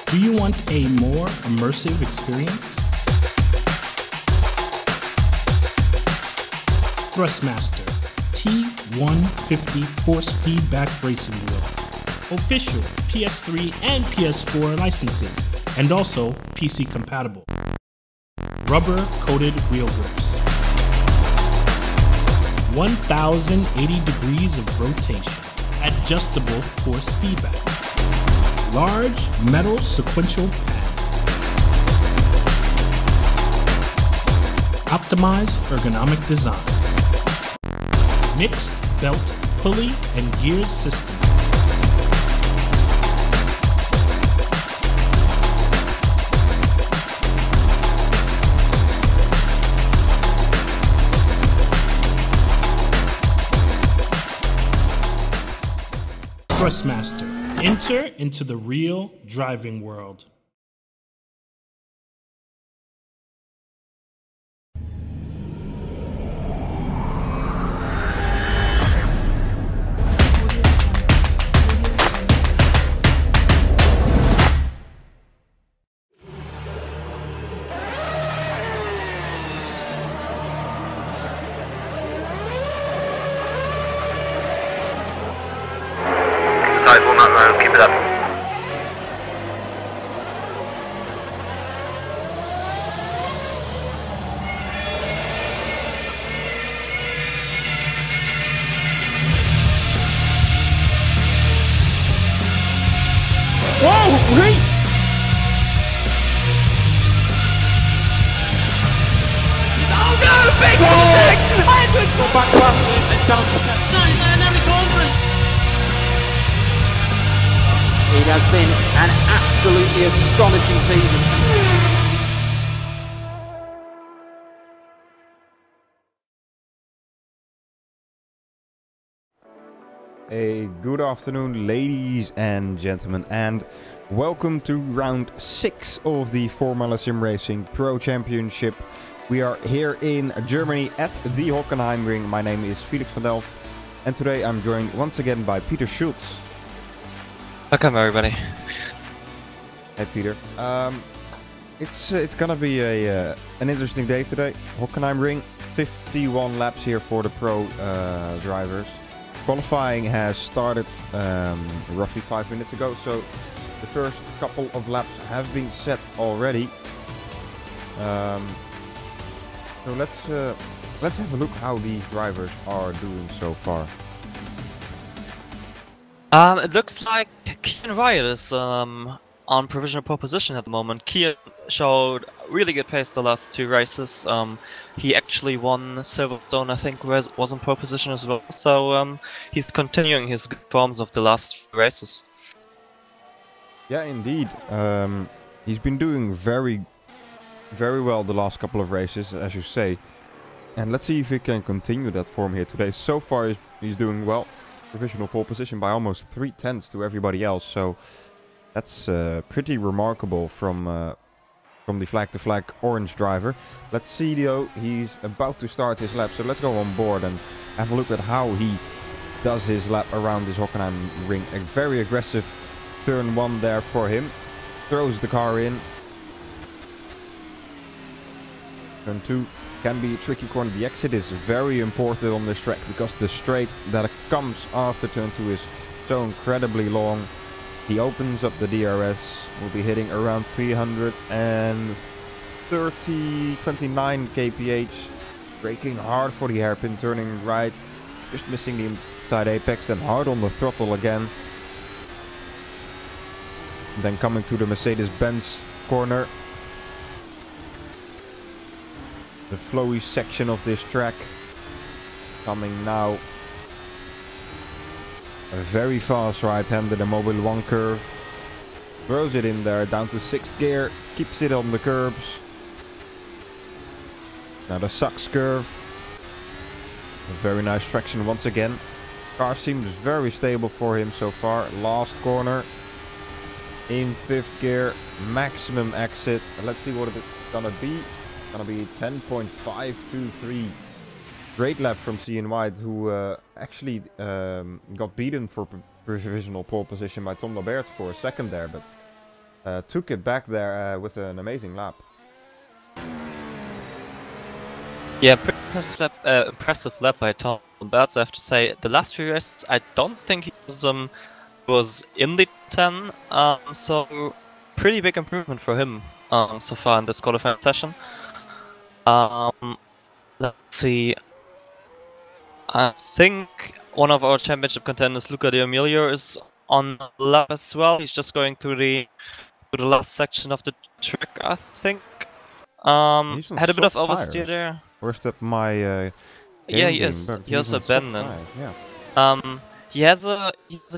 Do you want a more immersive experience? Thrustmaster T150 force feedback racing wheel. Official PS3 and PS4 licenses, and also PC compatible. Rubber coated wheel grips. 1080 degrees of rotation. Adjustable force feedback. Large metal sequential pad. Optimized ergonomic design. Mixed belt, pulley, and gears system. Thrustmaster. Enter into the real driving world. Keep it up. Whoa, great! Oh no, big mistake! I would go back last and down to 99 every corner. It has been an absolutely astonishing season. A good afternoon, ladies and gentlemen, and welcome to round 6 of the Formula SimRacing Pro Championship. We are here in Germany at the Hockenheimring. My name is Felix van Delft, and today I'm joined once again by Peter Schulze. Welcome everybody. Hey Peter. It's gonna be an interesting day today. Hockenheimring, 51 laps here for the pro drivers. Qualifying has started roughly 5 minutes ago, so the first couple of laps have been set already. So let's have a look how these drivers are doing so far. It looks like Kian Riot is on provisional pole position at the moment. Kian showed really good pace the last 2 races. He actually won Silverstone, I think, was on pole position as well. So he's continuing his good forms of the last few races. Yeah, indeed. He's been doing very well the last couple of races, as you say. And let's see if he can continue that form here today. So far, he's doing well. Provisional pole position by almost 3/10 to everybody else, so that's pretty remarkable from the flag-to-flag orange driver. Let's see though, he's about to start his lap, so let's go on board and have a look at how he does his lap around this Hockenheim ring. A very aggressive turn 1 there for him. Throws the car in. Turn 2. Can be a tricky corner. The exit is very important on this track because the straight that comes after turn 2 is so incredibly long. He opens up the DRS, will be hitting around 329 kph. Braking hard for the hairpin, turning right, just missing the inside apex, then hard on the throttle again. Then coming to the Mercedes-Benz corner. The flowy section of this track coming now. A very fast right-hander, the Mobile 1 curve. Throws it in there, down to 6th gear, keeps it on the curbs. Now the Sachs curve. A very nice traction once again. Car seems very stable for him so far. Last corner. In 5th gear, maximum exit. Let's see what it's gonna be. Gonna be 10.523. Great lap from CN White, who actually got beaten for provisional pole position by Tom Laberts for a second there, but took it back there with an amazing lap. Yeah, pretty impressive lap by Tom Bertz, I have to say. The last few races, I don't think he was in the 10, so pretty big improvement for him so far in this qualifying session. Let's see. I think one of our championship contenders, Luca De Emilio, is on the lap as well. He's just going through the last section of the track, I think. Had a bit of oversteer there. Where's that my yeah, he is. He has a bend then. Yeah. He has a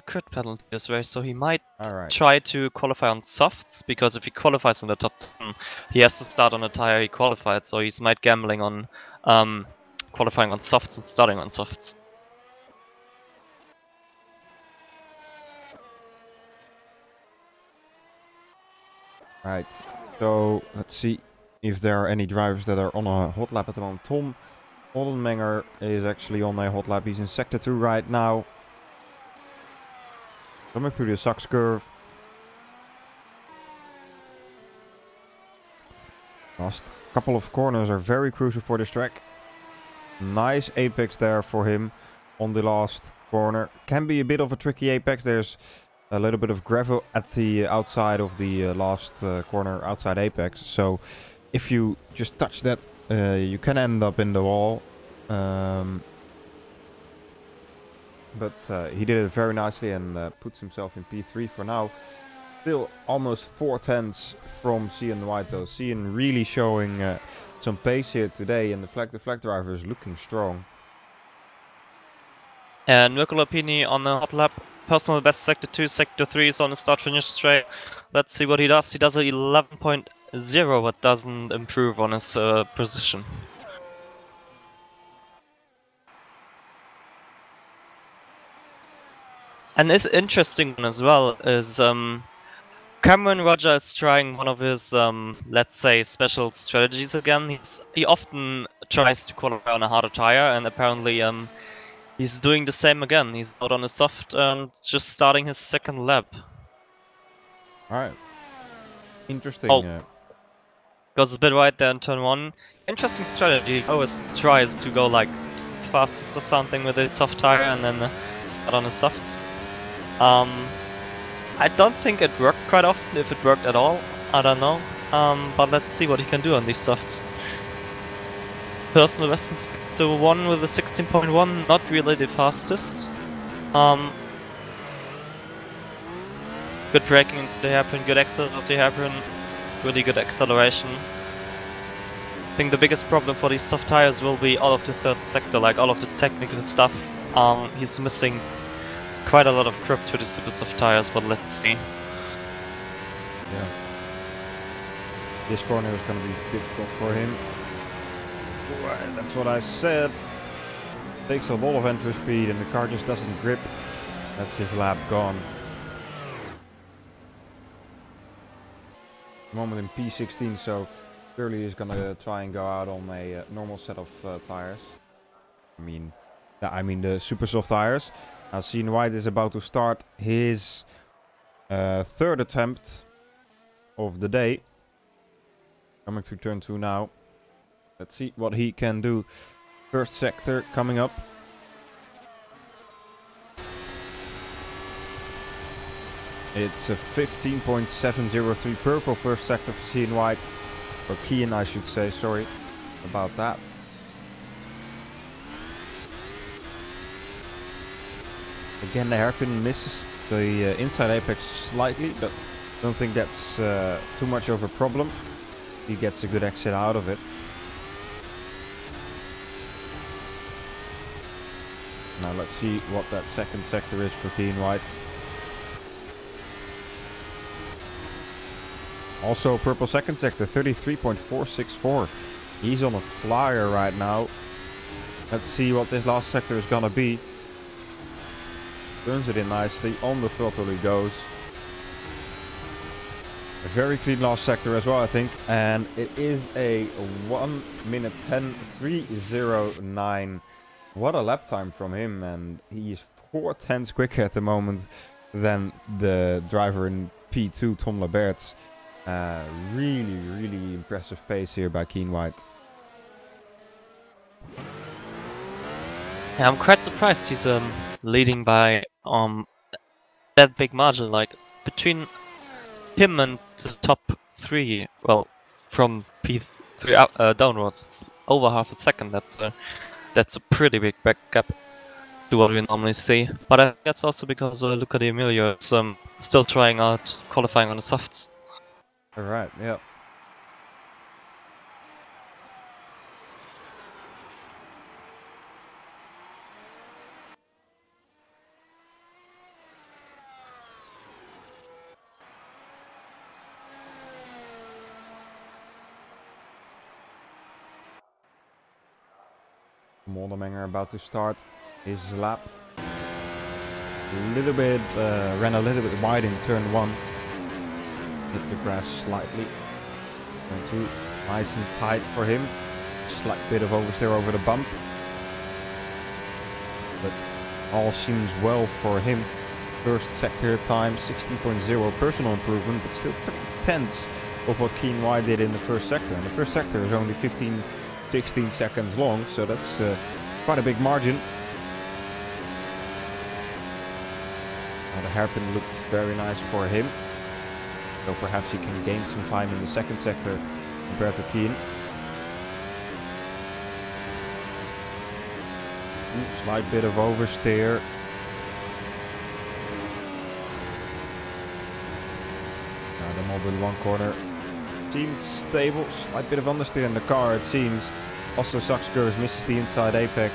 crit penalty this race, so he might try to qualify on softs, because if he qualifies in the top 10, he has to start on a tire he qualified, so he's might gambling on qualifying on softs and starting on softs. Right, so let's see if there are any drivers that are on a hot lap at the moment. Tom Oldenmenger is actually on a hot lap. He's in sector 2 right now. Coming through the Sachs curve. Last couple of corners are very crucial for this track. Nice apex there for him on the last corner. Can be a bit of a tricky apex. There's a little bit of gravel at the outside of the last corner, outside apex. So if you just touch that, you can end up in the wall. But he did it very nicely and puts himself in P3 for now. Still almost 4/10 from Cian White though. Cian really showing some pace here today, and the flag driver is looking strong. And Mirko Lapini on the hot lap. Personal best sector 2, sector 3 is on the start finish straight. Let's see what he does. He does a 11.0, but doesn't improve on his position. And this interesting one as well is Cameron Roger is trying one of his, let's say, special strategies again. He often tries to qualify on a harder tire, and apparently he's doing the same again. He's out on a soft and just starting his second lap. Alright. Interesting. Oh. Goes a bit right there in turn 1. Interesting strategy. He always tries to go like fastest or something with a soft tire and then start on the softs. I don't think it worked quite often, if it worked at all, I don't know. But let's see what he can do on these softs. Personal best to 1 with a 16.1, not really the fastest. Good braking into the hairpin, good exit of the hairpin, really good acceleration. I think the biggest problem for these soft tires will be all of the third sector, like all of the technical stuff. He's missing quite a lot of grip to the super soft tires, but let's see. Yeah. This corner is going to be difficult for him. Right, that's what I said. Takes a lot of entry speed and the car just doesn't grip. That's his lap gone. Moment in P16, so clearly he's going to try and go out on a normal set of tires. I mean the super soft tires. Now Cian White is about to start his third attempt of the day. Coming through turn 2 now. Let's see what he can do. First sector coming up. It's a 15.703 purple first sector for Cian White. Or Cian, I should say, sorry about that. Again, the hairpin misses the inside apex slightly, but I don't think that's too much of a problem. He gets a good exit out of it. Now let's see what that second sector is for Cian White. Also purple second sector, 33.464. He's on a flyer right now. Let's see what this last sector is gonna be. Turns it in nicely, on the throttle he goes. A very clean last sector as well, I think. And it is a 1 minute 10.309. What a lap time from him, and he is 4/10 quicker at the moment than the driver in P2, Tom Labert's. Really impressive pace here by Keen White. Yeah, I'm quite surprised he's leading by that big margin. Like between him and the top 3, well, from P3 downwards, it's over half a second. That's a pretty big back gap to what we normally see. But I think that's also because Luca Di Emilio is still trying out qualifying on the softs. Alright, yeah. Moldermenger about to start his lap. Ran a little bit wide in turn 1. Hit the grass slightly. Turn 2, nice and tight for him. Slight bit of oversteer over the bump. But all seems well for him. First sector time 16.0, personal improvement, but still 3/10 of what Keen White did in the first sector. And the first sector is only 16 seconds long, so that's quite a big margin. Now the hairpin looked very nice for him, so perhaps he can gain some time in the second sector compared to Keen. Slight bit of oversteer. Now the mob in one corner seemed stable, slight bit of understeer in the car it seems. Also Saxgers misses the inside apex.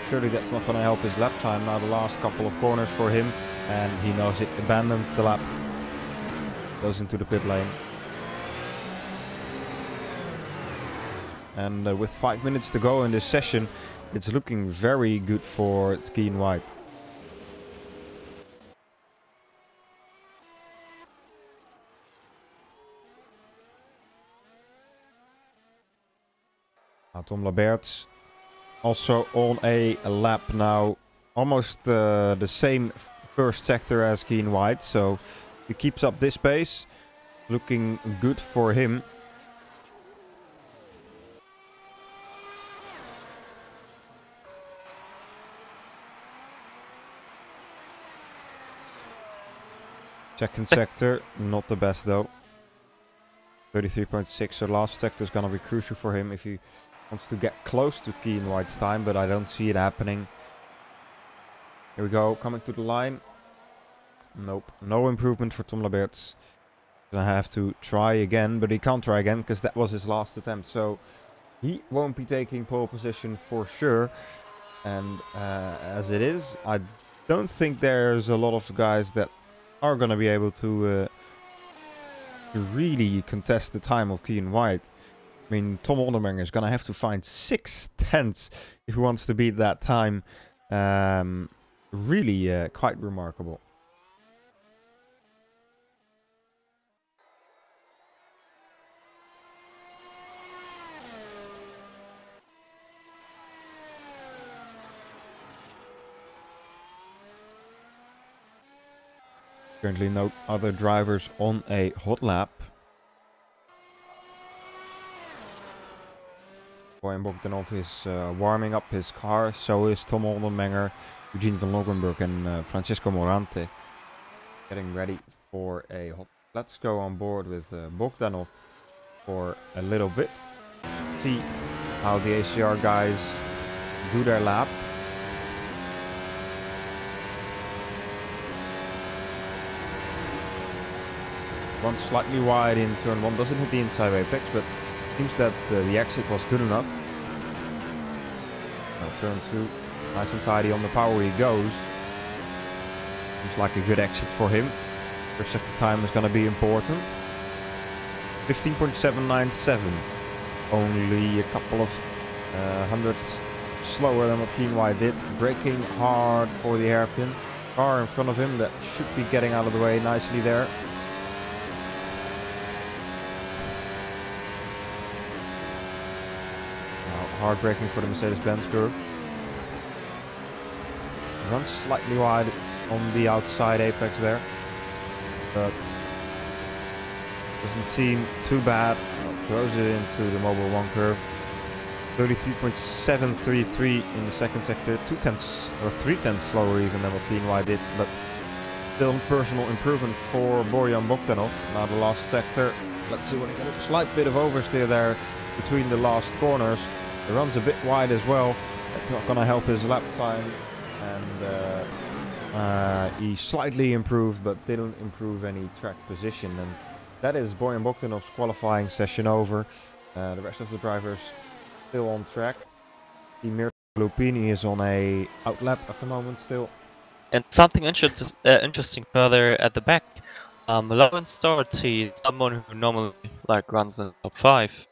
Surely that's not going to help his lap time. Now the last couple of corners for him, and he knows it, abandons the lap. Goes into the pit lane. And with 5 minutes to go in this session, it's looking very good for Keen White. Tom Labert's also on a lap now, almost the same first sector as Keen White, so he keeps up this pace, looking good for him. Second sector, not the best though. 33.6, so last sector is gonna be crucial for him if he wants to get close to Keen White's time, but I don't see it happening. Here we go, coming to the line. Nope, no improvement for Tom Labert's. Gonna have to try again, but he can't try again because that was his last attempt. So he won't be taking pole position for sure. And as it is, I don't think there's a lot of guys that are gonna be able to really contest the time of Keen White. I mean, Tom Moldermenger is gonna have to find 6/10 if he wants to beat that time. Really quite remarkable. Currently no other drivers on a hot lap. Boyan Bogdanov is warming up his car, so is Tom Moldermenger, Eugene van Logenburg and Francisco Morante. Getting ready for a hot. Let's go on board with Bogdanov for a little bit. See how the ACR guys do their lap. One slightly wide in turn 1, doesn't hit the inside apex, but seems that the exit was good enough. Now turn 2, nice and tidy on the power he goes. Seems like a good exit for him. First sector time is going to be important. 15.797, only a couple of hundredths slower than what Keen White did. Braking hard for the hairpin. Car in front of him that should be getting out of the way nicely there. Hard braking for the Mercedes-Benz curve. Runs slightly wide on the outside apex there, but Doesn't seem too bad. Throws it into the Mobile 1 curve. 33.733 in the second sector. 2/10 or 3/10 slower even than what Keen did, but still personal improvement for Bojan Bogdanov. Now the last sector. Let's see what he can do. Slight bit of oversteer there between the last corners. It runs a bit wide as well. That's not going to help his lap time. And he slightly improved, but didn't improve any track position. And that is Bojan Bogdanov's qualifying session over. The rest of the drivers still on track. The Mirko Lupini is on a outlap at the moment still. And something interesting further at the back. Lawrence Doherty, someone who normally runs in the top 5,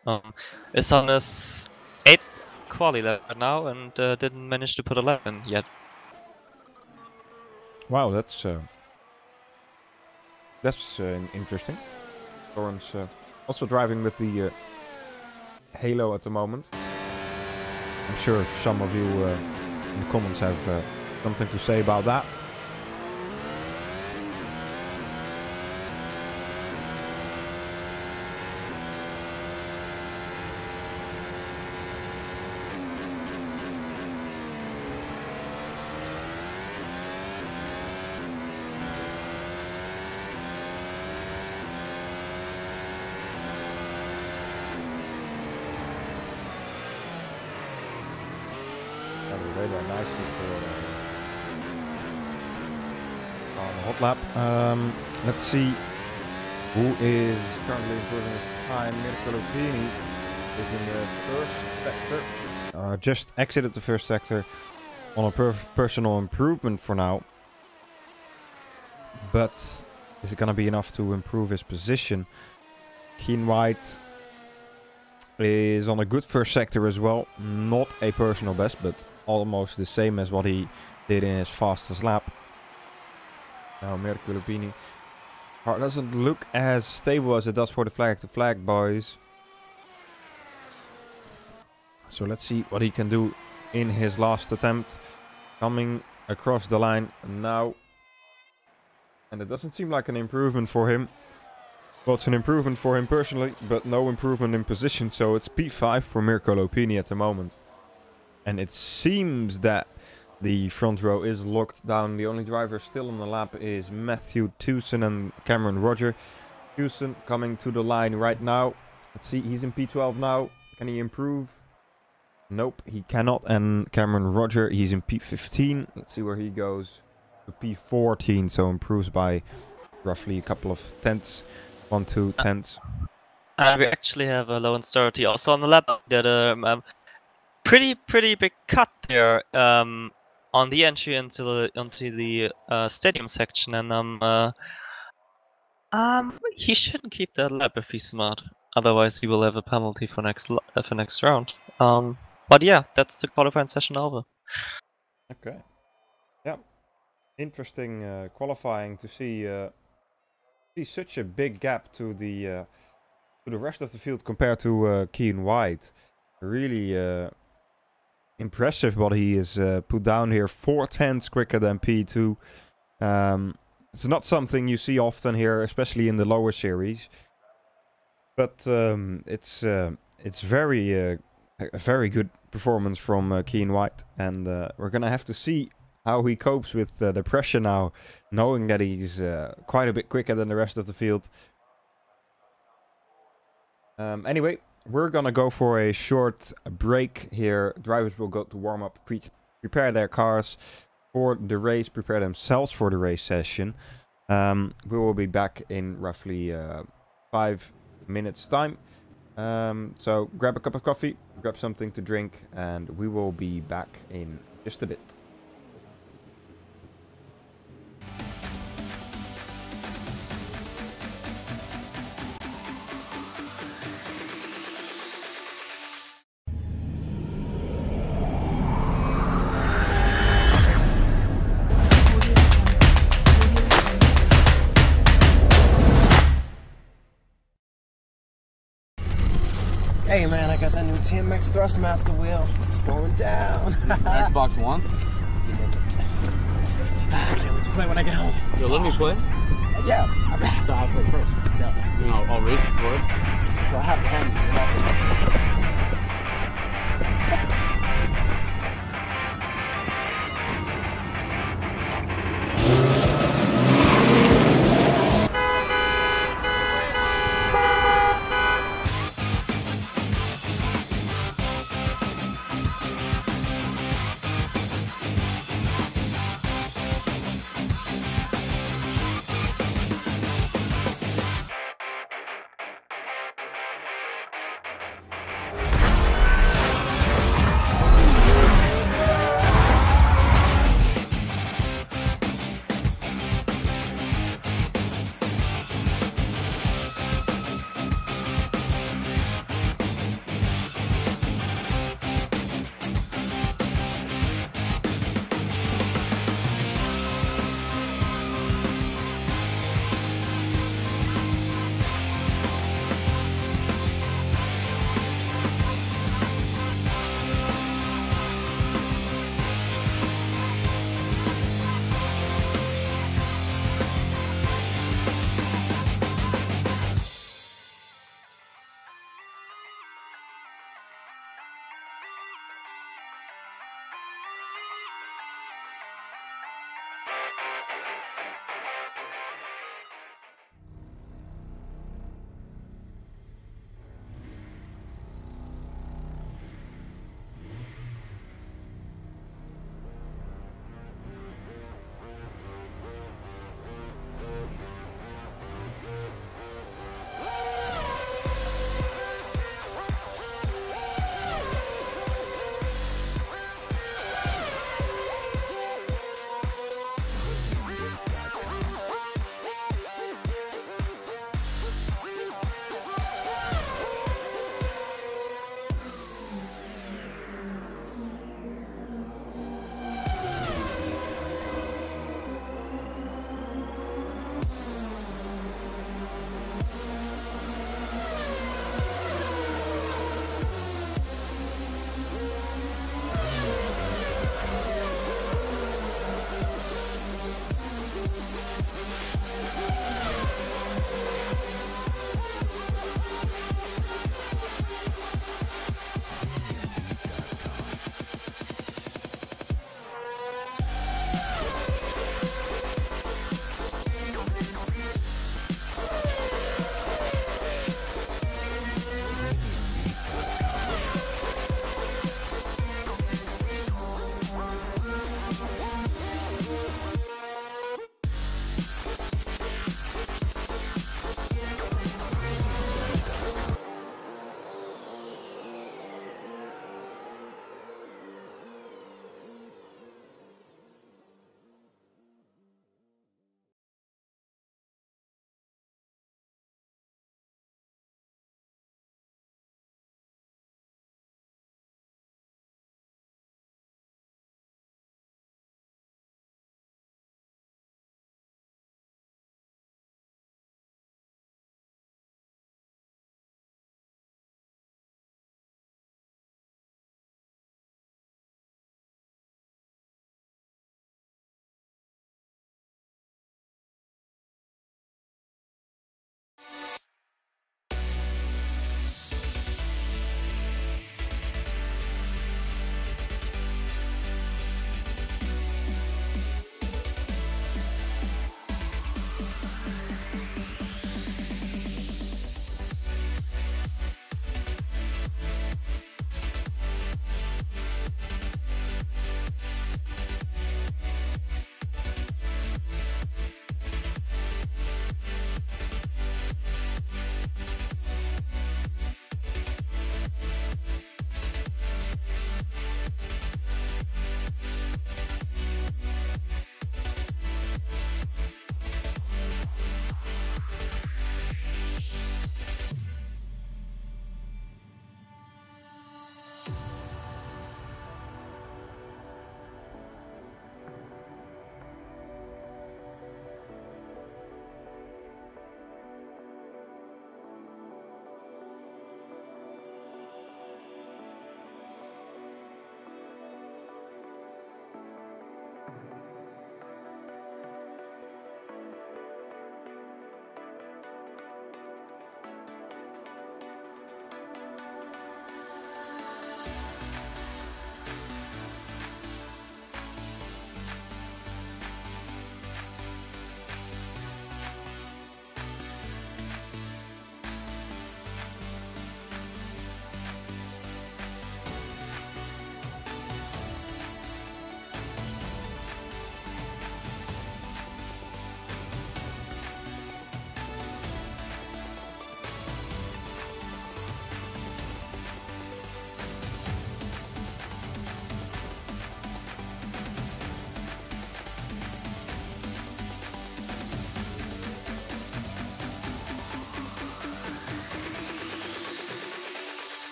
is on his 8th quali lap now and didn't manage to put a lap in yet. Wow, that's interesting. Lawrence also driving with the Halo at the moment. I'm sure some of you in the comments have something to say about that. Nicely for on the hot lap. Let's see who is currently improving his time. Mirko Lupini is in the first sector. Just exited the first sector on a personal improvement for now. But is it going to be enough to improve his position? Keen White is on a good first sector as well. Not a personal best, but almost the same as what he did in his fastest lap. Now Mirko Lupini. Car doesn't look as stable as it does for the flag to flag boys. So let's see what he can do in his last attempt. Coming across the line now. And it doesn't seem like an improvement for him. Well, it's an improvement for him personally, but no improvement in position. So it's P5 for Mirko Lupini at the moment. And it seems that the front row is locked down. The only driver still on the lap is Matthew Tewson and Cameron Roger. Tewson coming to the line right now. Let's see, he's in P12 now. Can he improve? Nope, he cannot. And Cameron Roger, he's in P15. Let's see where he goes. To P14, so improves by roughly a couple of tenths. 1-2 tenths. And we actually have a Lawrence Doherty also on the lap. Did a pretty big cut there on the entry into the stadium section, and he shouldn't keep that lap if he's smart. Otherwise, he will have a penalty for next round. But yeah, that's the qualifying session over. Okay. Yeah. Interesting qualifying to see such a big gap to the rest of the field compared to Keen White. Really impressive what he is put down here. 4/10 quicker than P2. It's not something you see often here, especially in the lower series. But it's very a very good performance from Keen White, and we're gonna have to see how he copes with the pressure now, knowing that he's quite a bit quicker than the rest of the field. Anyway, we're gonna go for a short break here. Drivers will go to warm up, prepare their cars for the race, prepare themselves for the race session. We will be back in roughly 5 minutes time. So grab a cup of coffee, grab something to drink, and we will be back in just a bit. Hey man, I got that new TMX Thrustmaster wheel. It's going down. Xbox One? I can't wait to play when I get home. Yo, let me play. Yeah, I mean, So I play first. yeah. You know, I'll race for it. So I have a hand.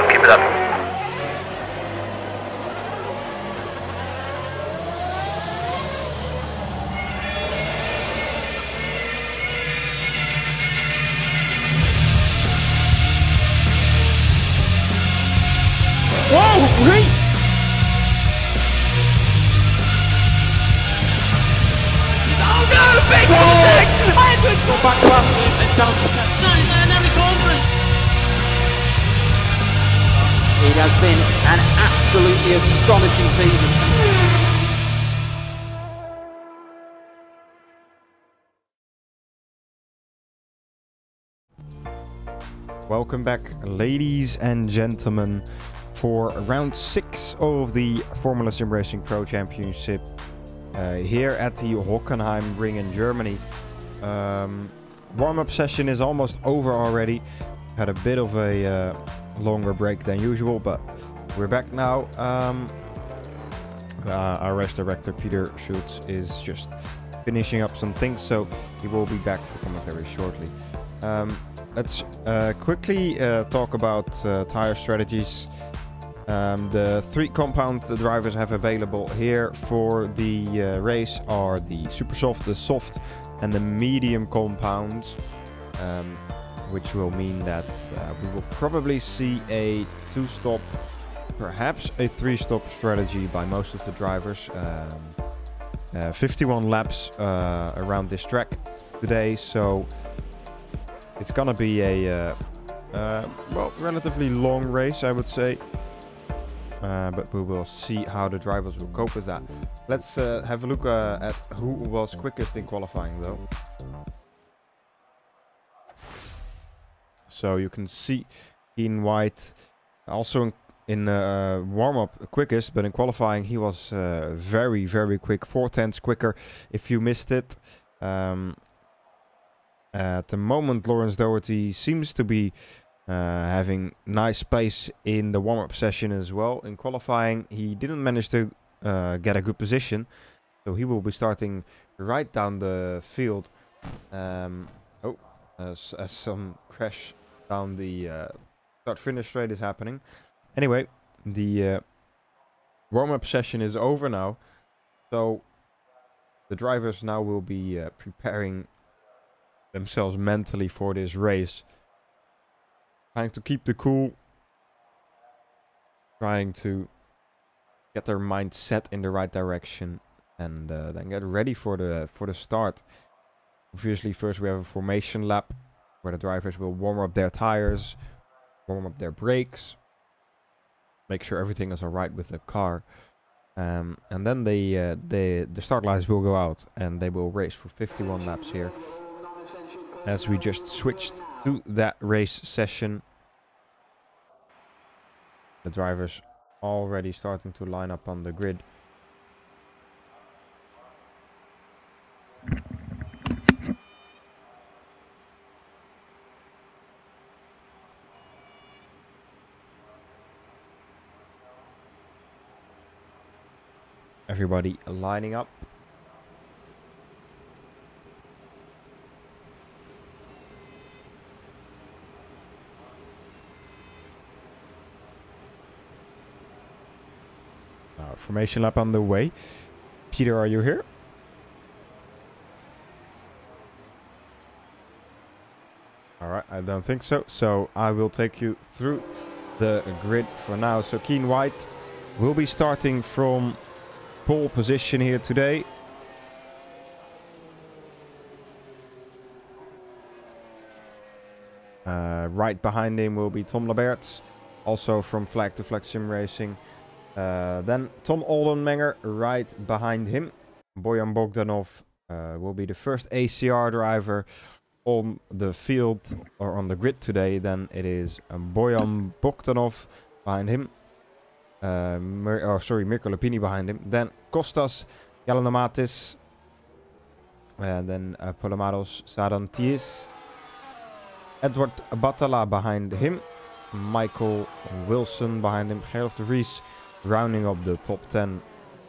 keep it up. Whoa, great! Oh no, big mistake! Edwards got back last and down to 99, now he corners. It has been an absolutely astonishing season. Welcome back, ladies and gentlemen, for round 6 of the Formula SimRacing Pro Championship here at the Hockenheim Ring in Germany. Warm-up session is almost over already. Had a bit of a longer break than usual, but we're back now. Our race director Peter Schulze is just finishing up some things, so he will be back for commentary shortly. Let's quickly talk about tire strategies. The 3 compound the drivers have available here for the race are the super soft, the soft and the medium compounds, which will mean that we will probably see a 2-stop, perhaps a 3-stop strategy by most of the drivers. 51 laps around this track today, so it's gonna be a well, relatively long race, I would say. But we will see how the drivers will cope with that. Let's have a look at who was quickest in qualifying, though. So you can see Ian White also in warm-up quickest, but in qualifying he was very, very quick. 4/10 quicker if you missed it. At the moment, Lawrence Doherty seems to be having nice pace in the warm-up session as well. In qualifying, he didn't manage to get a good position, so he will be starting right down the field. As some crash down the start-finish straight is happening. Anyway, the warm-up session is over now, so the drivers now will be preparing themselves mentally for this race. Trying to keep the cool, trying to get their mind set in the right direction, and then get ready for the start. Obviously, first we have a formation lap where the drivers will warm up their tires, warm up their brakes, make sure everything is alright with the car, and then the start lights will go out and they will race for 51 laps here. As we just switched to that race session, the drivers already starting to line up on the grid. Everybody lining up. Formation lap on the way. Peter, are you here? Alright, I don't think so. So I will take you through the grid for now. So Keen White will be starting from pole position here today. Right behind him will be Tom Laberts, also from Flag to Flag SimRacing. Then Tom Oldenmenger right behind him. Bojan Bogdanov will be the first ACR driver on the field or on the grid today. Then it is Bojan Bogdanov behind him. Mirko Lupini behind him. Then Kostas Galanamatis. And then Polomaros Sarantis. Edward Batala behind him. Michael Wilson behind him. Gerlof de Vries rounding up the top 10.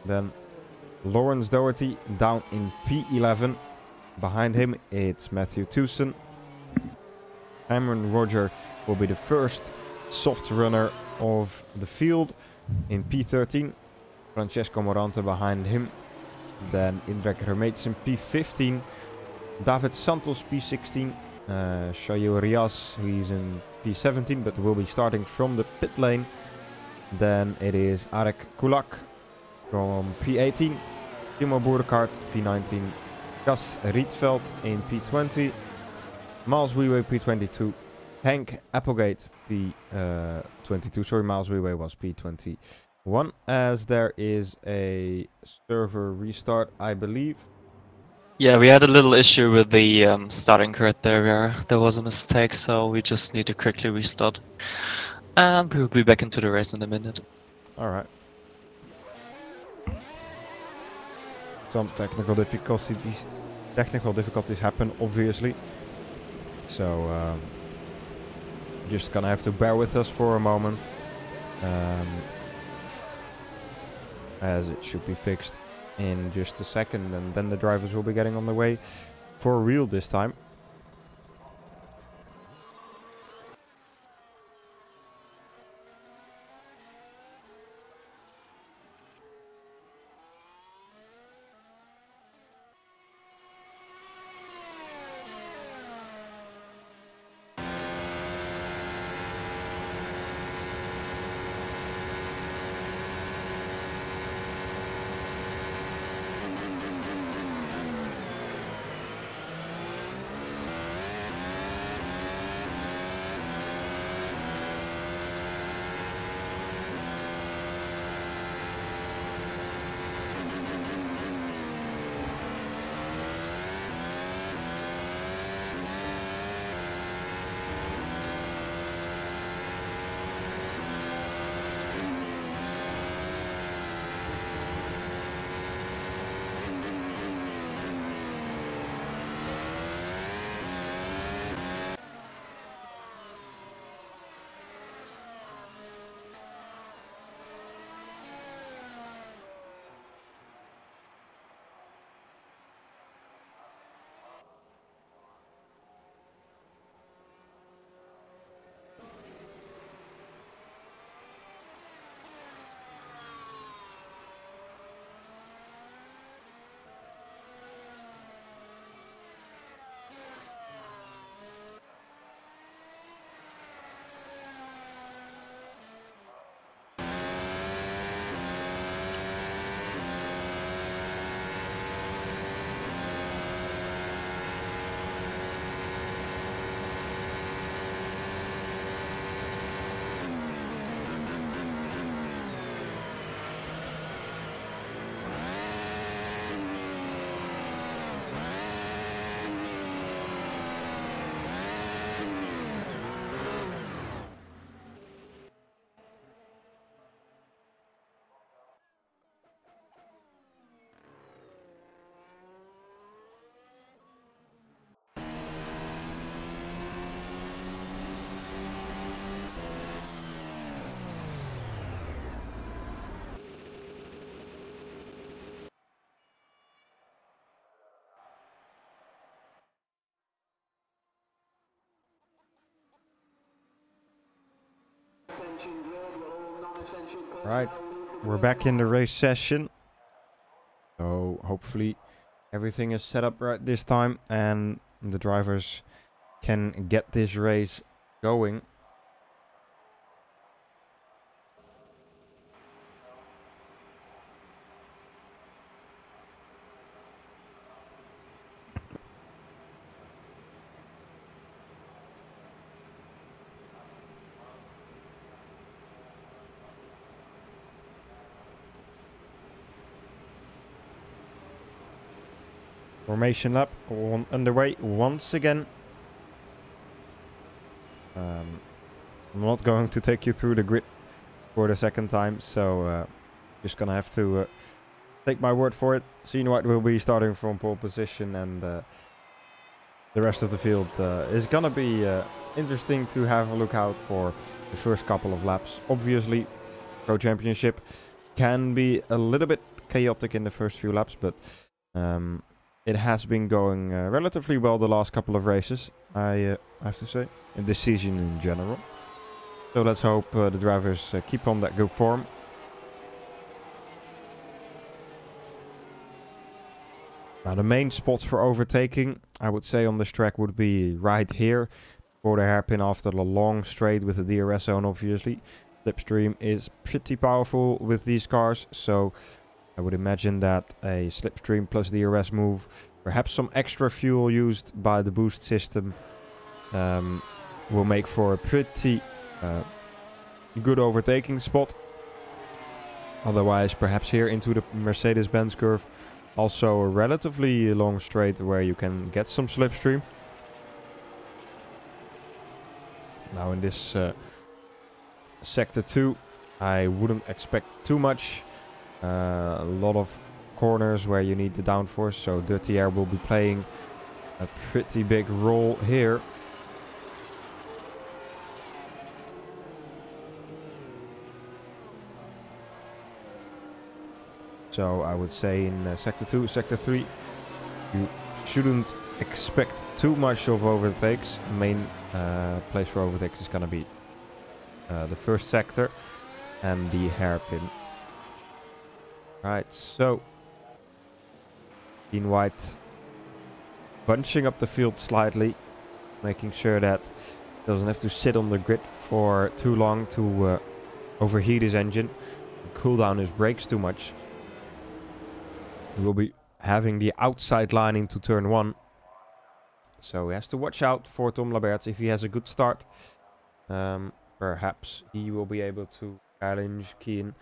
Then Lawrence Doherty down in P11. Behind him it's Matthew Tewson. Cameron Roger will be the first soft runner of the field in P13. Francesco Morante behind him. Then Indrek Hermeets in P15. David Santos P16. Shayo Rias, he's in P17 but will be starting from the pit lane. Then it is Arek Kulak from P18. Timo Boerkaart P19. Gas Rietveld in P20. Miles Wiewe P22. Henk Applegate P22. Sorry, Miles Wiewe was P21. As there is a server restart, I believe. Yeah, we had a little issue with the starting grid there where there was a mistake, so we just need to quickly restart. And we'll be back into the race in a minute. Alright. Some technical difficulties happen, obviously. So just gonna have to bear with us for a moment. As it should be fixed in just a second, and then the drivers will be getting on the way for real this time. Right, we're back in the race session. So hopefully everything is set up right this time and the drivers can get this race going. Formation lap underway once again. I'm not going to take you through the grid for the second time, so just gonna have to take my word for it. Seen White will be starting from pole position, and the rest of the field is gonna be interesting to have a look out for the first couple of laps. Obviously, Pro Championship can be a little bit chaotic in the first few laps, but it has been going relatively well the last couple of races, I have to say, in this season in general. So let's hope the drivers keep on that good form. Now the main spots for overtaking, I would say on this track would be right here. For the hairpin after the long straight with the DRS zone obviously. Slipstream is pretty powerful with these cars, so I would imagine that a slipstream plus DRS move, perhaps some extra fuel used by the boost system, will make for a pretty good overtaking spot. Otherwise, perhaps here into the Mercedes-Benz curve, also a relatively long straight where you can get some slipstream. Now in this Sector 2, I wouldn't expect too much. A lot of corners where you need the downforce, so dirty air will be playing a pretty big role here. So I would say in Sector 2, Sector 3, you shouldn't expect too much of overtakes. Main place for overtakes is going to be the first sector and the hairpin. Right, so in white bunching up the field slightly, making sure that it doesn't have to sit on the grid for too long to overheat his engine and cool down his brakes too much. He will be having the outside line into turn 1. So he has to watch out for Tom Laberts. If he has a good start, perhaps he will be able to challenge Kian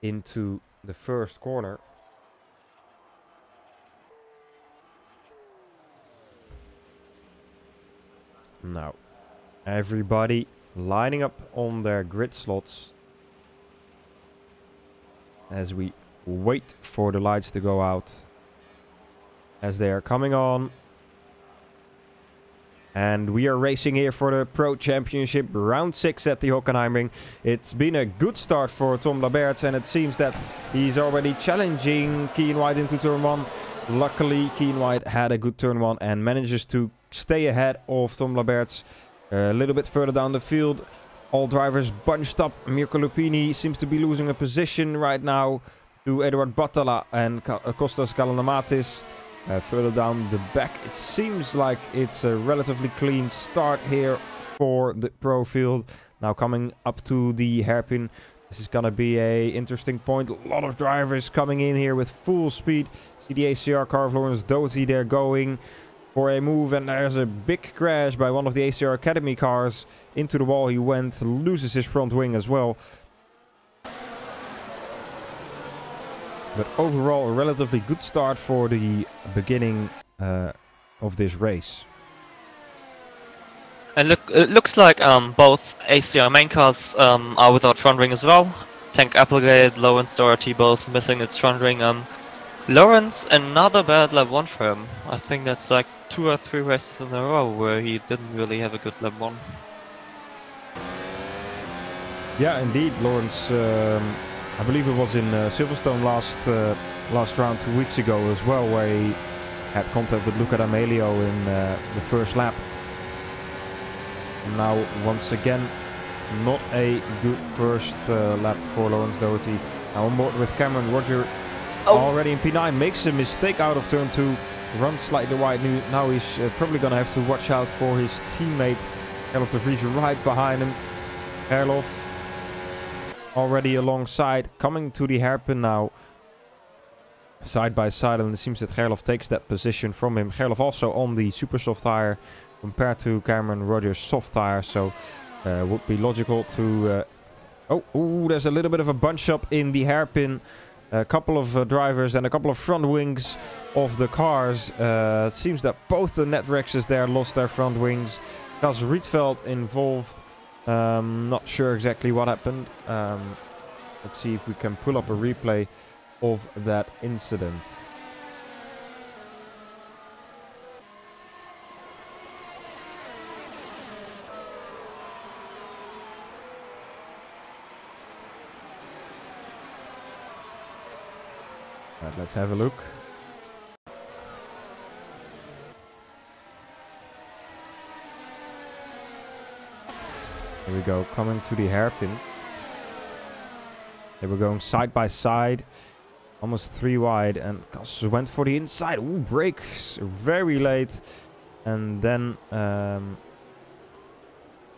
into the first corner. Now, everybody lining up on their grid slots as we wait for the lights to go out as they are coming on. And we are racing here for the Pro Championship, round 6 at the Hockenheimring. It's been a good start for Tom Laberts, and it seems that he's already challenging Kian White into turn 1. Luckily, Kian White had a good turn 1 and manages to stay ahead of Tom Laberts. A little bit further down the field, all drivers bunched up. Mirko Lupini seems to be losing a position right now to Eduard Battala and Kostas Galanamatis. Further down the back, it seems like it's a relatively clean start here for the pro field. Now coming up to the hairpin, this is gonna be a interesting point. A lot of drivers coming in here with full speed. See the ACR car of Lawrence Doty there going for a move, and there's a big crash by one of the ACR Academy cars into the wall. He went, loses his front wing as well. But overall, a relatively good start for the beginning of this race. And it looks like both ACR main cars are without front wing as well. Tank Applegate, Lawrence Doherty both missing its front wing. Lawrence, another bad lap 1 for him. I think that's like 2 or 3 races in a row where he didn't really have a good lap 1. Yeah, indeed, Lawrence. I believe it was in Silverstone last round 2 weeks ago as well, where he had contact with Luca D'Amelio in the first lap. And now, once again, not a good first lap for Lawrence Doherty. Now on board with Cameron Roger, already in P9, makes a mistake out of turn 2, runs slightly wide. Now he's probably going to have to watch out for his teammate, Gerlof de Vries, right behind him. Gerlof already alongside, coming to the hairpin now, side by side, and it seems that Gerlof takes that position from him. Gerlof also on the super soft tire compared to Cameron Rogers' soft tire, so would be logical to... there's a little bit of a bunch up in the hairpin. A couple of drivers and a couple of front wings of the cars. It seems that both the Netrexes there lost their front wings. Gus Rietveld involved. Not sure exactly what happened. Let's see if we can pull up a replay of that incident. Right, let's have a look. Here we go, coming to the hairpin. They were going side by side, almost 3 wide, and Gus went for the inside. Ooh, brakes very late, and then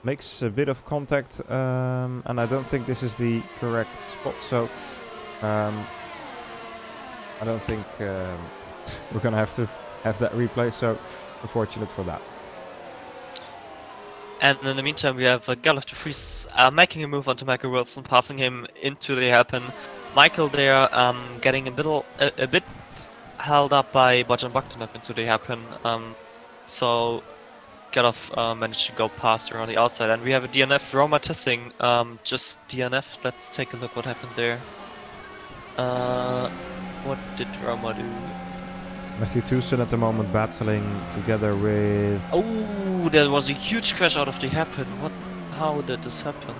makes a bit of contact, and I don't think this is the correct spot, so I don't think we're gonna have to have that replay, so unfortunate for that. And in the meantime, we have Delft de Vries making a move onto Michael Wilson, passing him into the hairpin. Michael there getting a bit held up by Bojan Bogdanov into the hairpin. So Delft managed to go past around the outside. And we have a DNF, Roma Tissing, just DNF. Let's take a look what happened there. What did Roma do? Matthew Tucson at the moment battling together with... Oh, there was a huge crash out of the hairpin. How did this happen?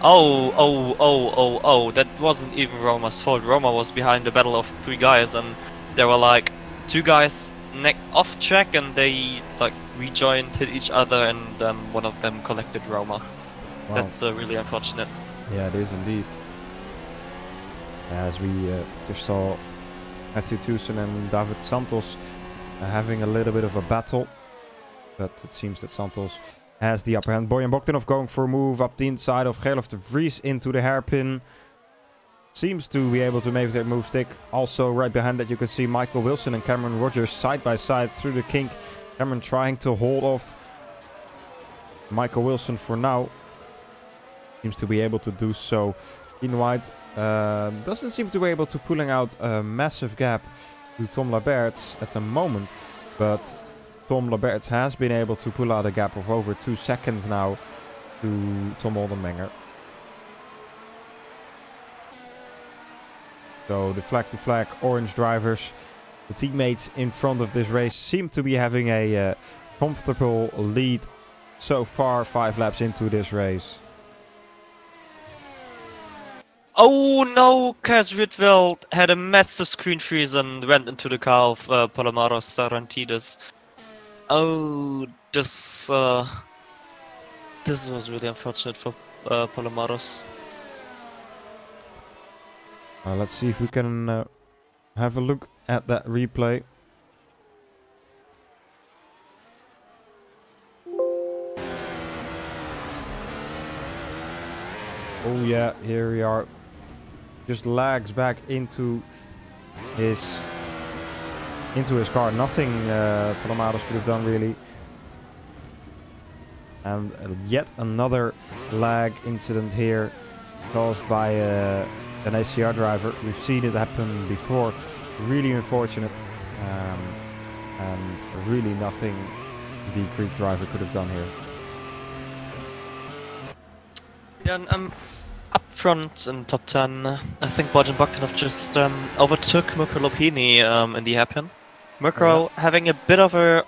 Oh, that wasn't even Roma's fault. Roma was behind the battle of 3 guys, and there were like 2 guys off track, and they like rejoined, hit each other, and one of them collected Roma. Wow. That's really unfortunate. Yeah, it is indeed. As we just saw Matthew Tucson and David Santos having a little bit of a battle, but it seems that Santos has the upper hand. Bojan Bogdanov going for a move up the inside of Delft de Vries into the hairpin. Seems to be able to make that move stick. Also right behind that you can see Michael Wilson and Cameron Rogers side by side through the kink. Cameron trying to hold off Michael Wilson for now. Seems to be able to do so. In white doesn't seem to be able to pulling out a massive gap to Tom Laberts at the moment. But Tom Laberts has been able to pull out a gap of over 2 seconds now to Tom Oldenmenger. So the flag-to-flag orange drivers, the teammates in front of this race, seem to be having a comfortable lead so far, 5 laps into this race. Oh no, Cas Rietveld had a massive screen freeze and went into the car of Palomaros Sarantidis. Oh, this was really unfortunate for Palomaros. Let's see if we can have a look at that replay. Oh yeah, here we are. Just lags back into his car. Nothing Palomaros could have done really. And yet another lag incident here caused by an ACR driver. We've seen it happen before. Really unfortunate. And really nothing the Greek driver could have done here. Yeah, and up front in top 10, I think Bojan Bogdanov just overtook Mirko Lopini in the hairpin. Mirko having a bit of a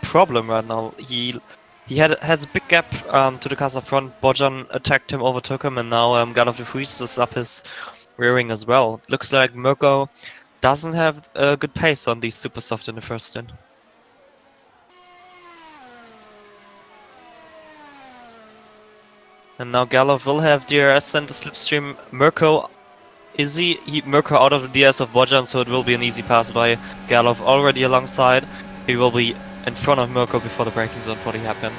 problem right now. He has a big gap to the cars up front. Bojan attacked him, overtook him, and now Delft de Vries is up his rear wing as well. Looks like Mirko doesn't have a good pace on these super soft in the first stint. And now Delft will have DRS and the slipstream. Mirko, Mirko out of the DS of Bojan, so it will be an easy pass by Delft already alongside. He will be in front of Mirko before the braking zone for the hairpin.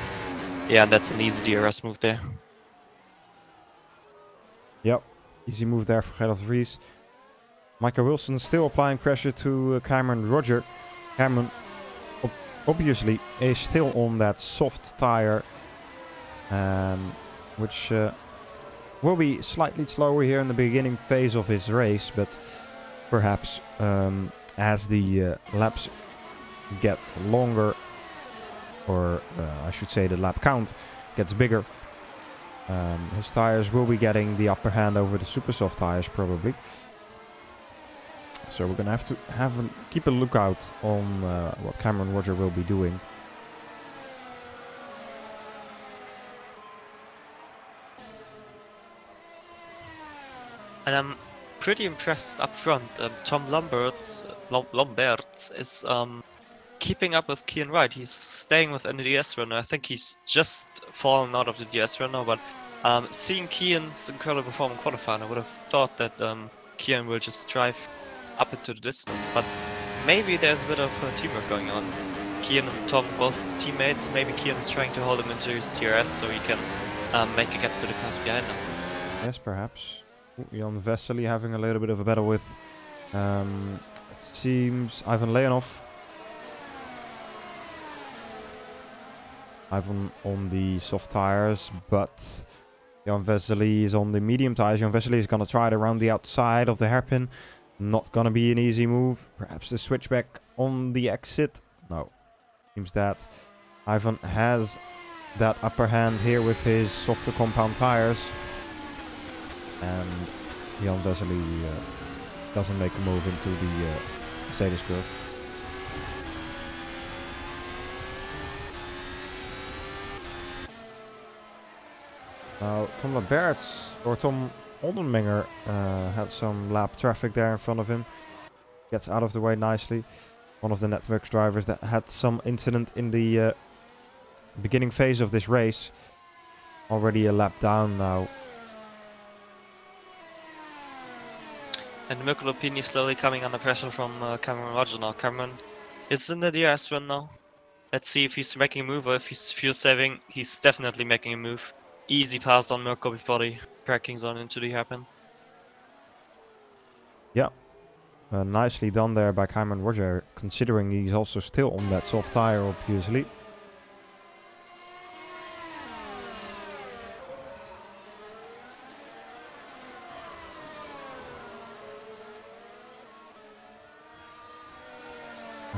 Yeah, and that's an easy DRS move there. Yep, easy move there for Delft de Vries. Michael Wilson still applying pressure to Cameron Roger. Cameron obviously is still on that soft tire, which will be slightly slower here in the beginning phase of his race, but perhaps as the laps get longer, or I should say the lap count gets bigger, his tires will be getting the upper hand over the super soft tires probably. So we're gonna have to keep a lookout on what Cameron Roger will be doing. And I'm pretty impressed up front. Tom Lamberts is keeping up with Kian Wright. He's staying within the DS runner. I think he's just fallen out of the DS runner, but seeing Kian's incredible form in qualifying, I would have thought that Kian will just drive up into the distance, but maybe there's a bit of teamwork going on. Kian and Tom both teammates. Maybe Kian is trying to hold him into his DRS so he can make a gap to the cars behind him. Yes, perhaps. Jan Vesely having a little bit of a battle with, it seems, Ivan Leonov. Ivan on the soft tires, but Jan Vesely is on the medium tires. Jan Vesely is going to try it around the outside of the hairpin. Not going to be an easy move. Perhaps the switchback on the exit. No. Seems that Ivan has that upper hand here with his softer compound tires. And Jan Vesely doesn't make a move into the Mercedes curve. Now, Tom Lamberts, or Tom Oldenmenger, had some lap traffic there in front of him. Gets out of the way nicely. One of the Networks drivers that had some incident in the beginning phase of this race. Already a lap down now. And Mirko Lupini slowly coming under pressure from Cameron Roger now. Cameron is in the DRS run now. Let's see if he's making a move or if he's fuel saving. He's definitely making a move. Easy pass on Mirko before the braking zone into the hairpin. Yeah. Nicely done there by Cameron Roger, considering he's also still on that soft tire, obviously.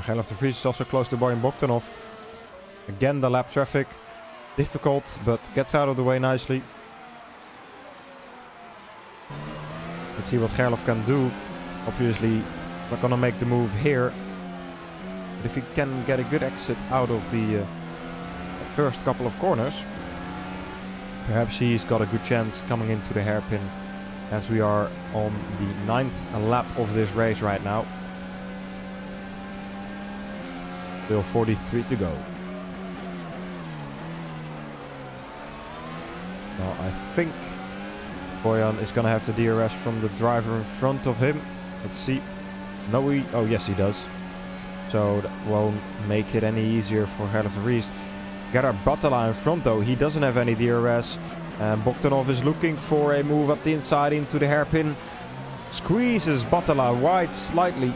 Gerlof de Vries is also close to Bojan Bogdanov. Again, the lap traffic. Difficult, but gets out of the way nicely. Let's see what Gerlof can do. Obviously, not gonna make the move here. But if he can get a good exit out of the first couple of corners, perhaps he's got a good chance coming into the hairpin, as we are on the 9th lap of this race right now. Still 43 to go. Now I think Bojan is going to have the DRS from the driver in front of him. Let's see. No, oh yes, he does. So that won't make it any easier for Gerlof de Vries. Gerard Battala in front though. He doesn't have any DRS. And Bogdanov is looking for a move up the inside into the hairpin. Squeezes Battala wide slightly.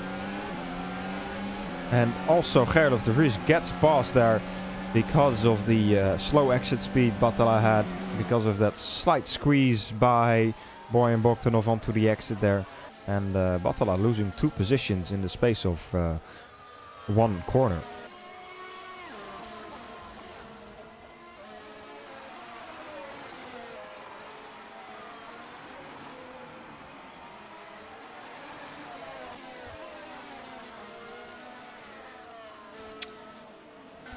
And also Gerlof de Vries gets past there because of the slow exit speed Battala had. Because of that slight squeeze by Bojan Bogdanov onto the exit there. And Battala losing 2 positions in the space of 1 corner.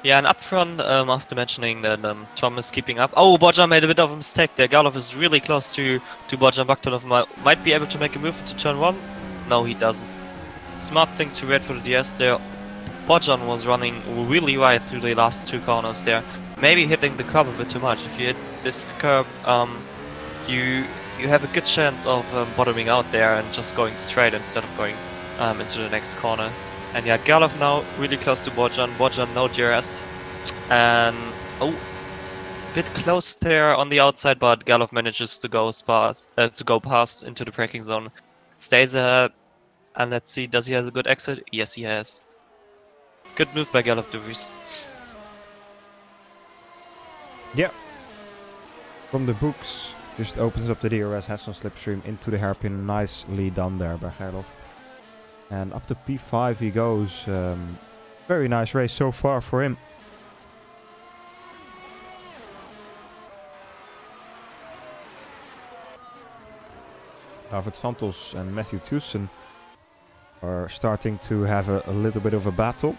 Yeah, and up front, after mentioning that Tom is keeping up. Oh, Bojan made a bit of a mistake there. Gerlof is really close to Bojan Bogdanov. Might be able to make a move into turn 1. No, he doesn't. Smart thing to wait for the DS there. Bojan was running really wide through the last 2 corners there. Maybe hitting the curb a bit too much. If you hit this curb, you have a good chance of bottoming out there and just going straight instead of going into the next corner. And yeah, Gerlof now really close to Bojan. Bojan no DRS. And oh, bit close there on the outside, but Gerlof manages to go past into the braking zone. Stays ahead. And let's see, does he have a good exit? Yes, he has. Good move by Gerlof de Vries. Yeah. From the books, just opens up the DRS, has some slipstream into the hairpin. Nicely done there by Gerlof. And up to P5 he goes. Very nice race so far for him. David Santos and Matthew Tucson are starting to have a little bit of a battle.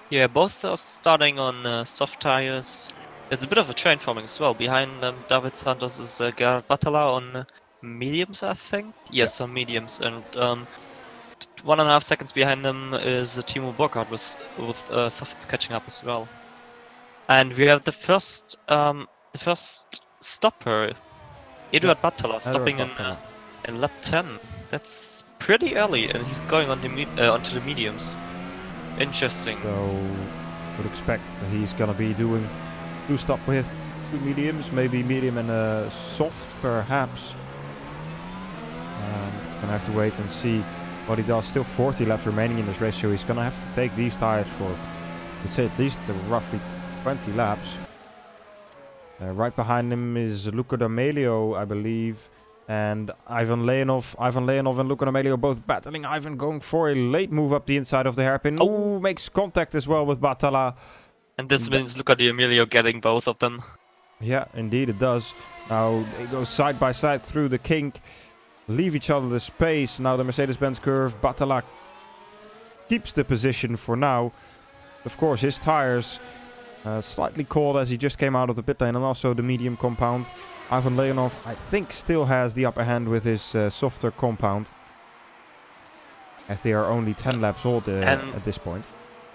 Yeah, both are starting on soft tires. There's a bit of a train forming as well. Behind David Santos is Gerard Batala on mediums, I think. Yes, on mediums, and 1.5 seconds behind them is Timo Burkhardt with softs catching up as well. And we have the first stopper, Eduard Batala, stopping in lap 10. That's pretty early, and he's going on the onto the mediums. Interesting. So would expect that he's gonna be doing 2 stop with 2 mediums, maybe medium and a soft, perhaps. Gonna have to wait and see what he does. Still 40 laps remaining in this race, so he's gonna have to take these tires for, let's say, at least roughly 20 laps. Right behind him is Luca D'Amelio, I believe, and Ivan Leonov. Ivan Leonov and Luca D'Amelio both battling. Ivan going for a late move up the inside of the hairpin. Oh, makes contact as well with Batala. And this means Luca D'Amelio getting both of them. Yeah, indeed it does. Now they go side by side through the kink, leave each other the space. Now the Mercedes-Benz curve. Batala keeps the position for now. Of course, his tires slightly cold as he just came out of the pit lane, and also the medium compound. Ivan Leonov, I think, still has the upper hand with his softer compound, as they are only 10 laps old at this point.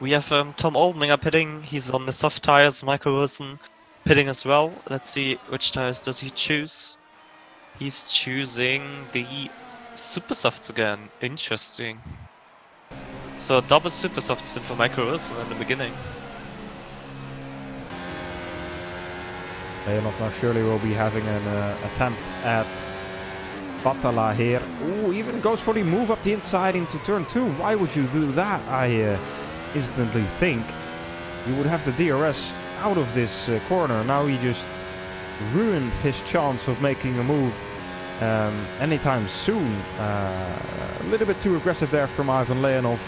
We have Tom Oldminger pitting. He's on the soft tires. Michael Wilson pitting as well. Let's see which tires does he choose. He's choosing the super softs again. Interesting. So double super softs for Michael Wilson in the beginning. Leonov now surely will be having an attempt at Batala here. Ooh, even goes for the move up the inside into turn 2. Why would you do that? I instantly think you would have the DRS out of this corner. Now he just ruined his chance of making a move anytime soon. A little bit too aggressive there from Ivan Leonov.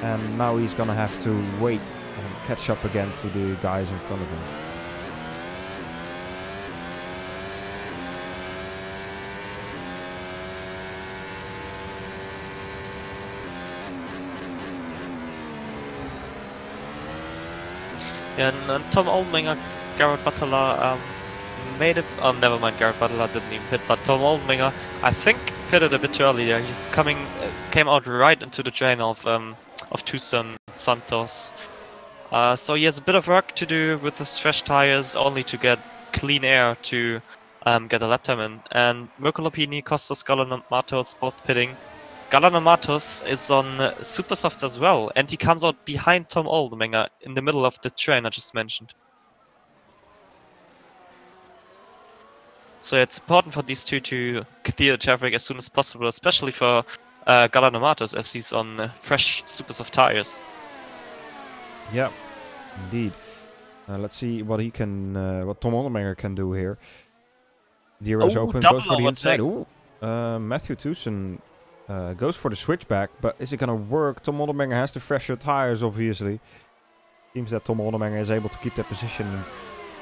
And now he's gonna have to wait and catch up again to the guys in front of him. And Tom Oldminger, Gerard Batala made it. Oh, never mind. Gerard Batala didn't even pit, but Tom Oldminger, I think, pitted a bit earlier. He's came out right into the train of Tucson Santos. So he has a bit of work to do with his fresh tires, only to get clean air to get a lap time in. And Mirko Lopini, Costas Galliano-Matos both pitting. Galliano-Matos is on super softs as well, and he comes out behind Tom Oldminger in the middle of the train I just mentioned. So it's important for these two to clear the traffic as soon as possible, especially for Galliano-Matos, as he's on fresh super soft tires. Yeah, indeed. Let's see what he can, what Tom Oldminger can do here. DRS open, goes for the inside. Ooh, Matthew Tucson goes for the switchback, but is it gonna work? Tom Oldminger has the fresher tires, obviously. Seems that Tom Oldminger is able to keep that position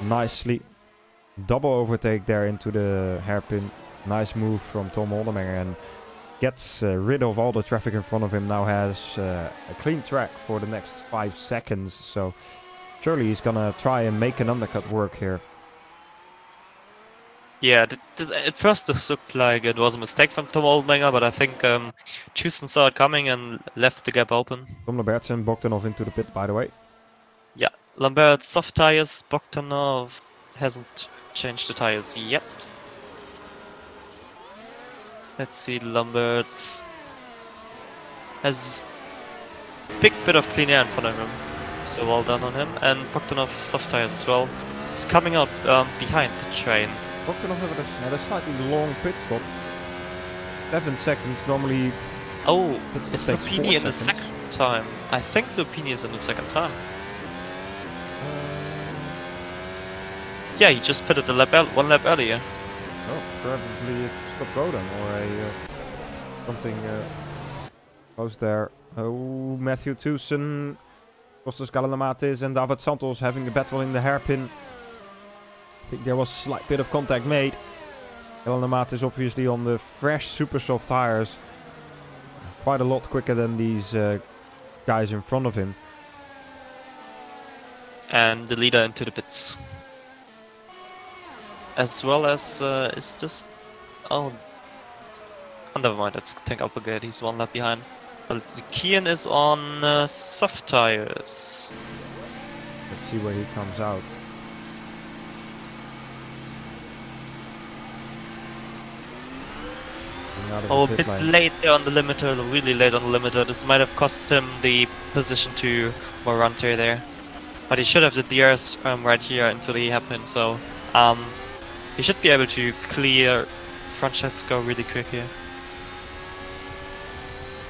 nicely. Double overtake there into the hairpin. Nice move from Tom Oldminger, and gets rid of all the traffic in front of him. Now has a clean track for the next 5 seconds, so surely he's gonna try and make an undercut work here. Yeah, at first this looked like it was a mistake from Tom Oldminger, but I think Tucson saw it coming and left the gap open. Tom Lambertsen, Bogdanov into the pit, by the way. Yeah, Lambert soft tires, Bogdanov hasn't changed the tires yet. Let's see, Lambert's has a big bit of clean air in front of him, so well done on him. And Bogdanov soft tires as well. It's coming out behind the train. Bogdanov had a slightly long pit stop. 7 seconds normally. Oh, it's Lupini in the second time. I think Lupini is in the second time. Yeah, he just pitted the one lap earlier. Oh, probably a stop go then, or something close there. Oh, Matthew Tucson, Costas Galliano-Matos and David Santos having a battle in the hairpin. I think there was a slight bit of contact made. Galliano-Matos obviously on the fresh super soft tires. Quite a lot quicker than these guys in front of him. and the leader into the pits. As well as, is this... Oh, never mind, that's Tank Alpagate, he's 1 lap behind. But let's see, Kian is on soft tires. Let's see where he comes out. Oh, a bit late there on the limiter, really late on the limiter. This might have cost him the position to Morante there. But he should have the DRS right here into the hairpin, so he should be able to clear Francesco really quick here.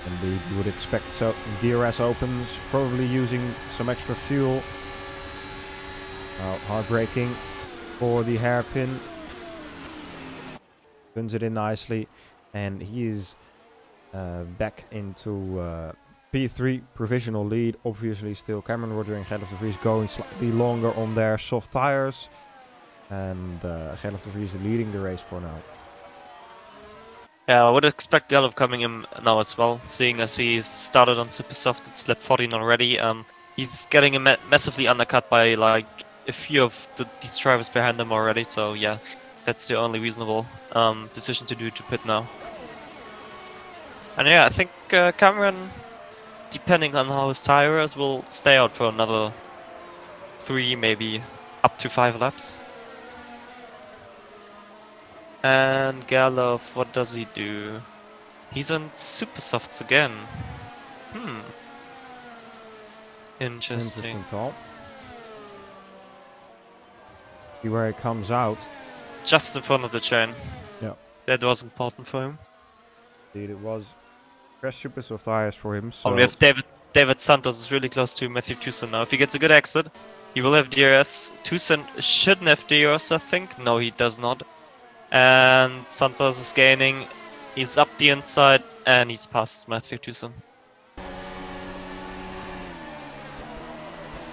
Indeed, you would expect so. DRS opens, probably using some extra fuel. Hard braking for the hairpin. Turns it in nicely. And he is back into P3, provisional lead. Obviously still Cameron Roger and Gerlof de Vries going slightly longer on their soft tires. And Gerlof de Vries leading the race for now. Yeah, I would expect Gerlof coming in now as well, seeing as he started on super soft, it's lap 14 already. He's getting massively undercut by like a few of these drivers behind them already, so yeah, that's the only reasonable decision to do, to pit now. And yeah, I think Cameron, depending on how his tire is, will stay out for another 3, maybe up to 5 laps. And Gerlof, what does he do? He's on super softs again. Interesting call. See where he comes out. Just in front of the chain. Yeah. That was important for him. Indeed, it was. Fresh super soft tires for him. So we have David Santos is really close to Matthew Tucson now. If he gets a good exit, he will have DRS. Tucson shouldn't have DRS, I think. No, he does not. And Santos is gaining. He's up the inside and he's past Matthew Tucson.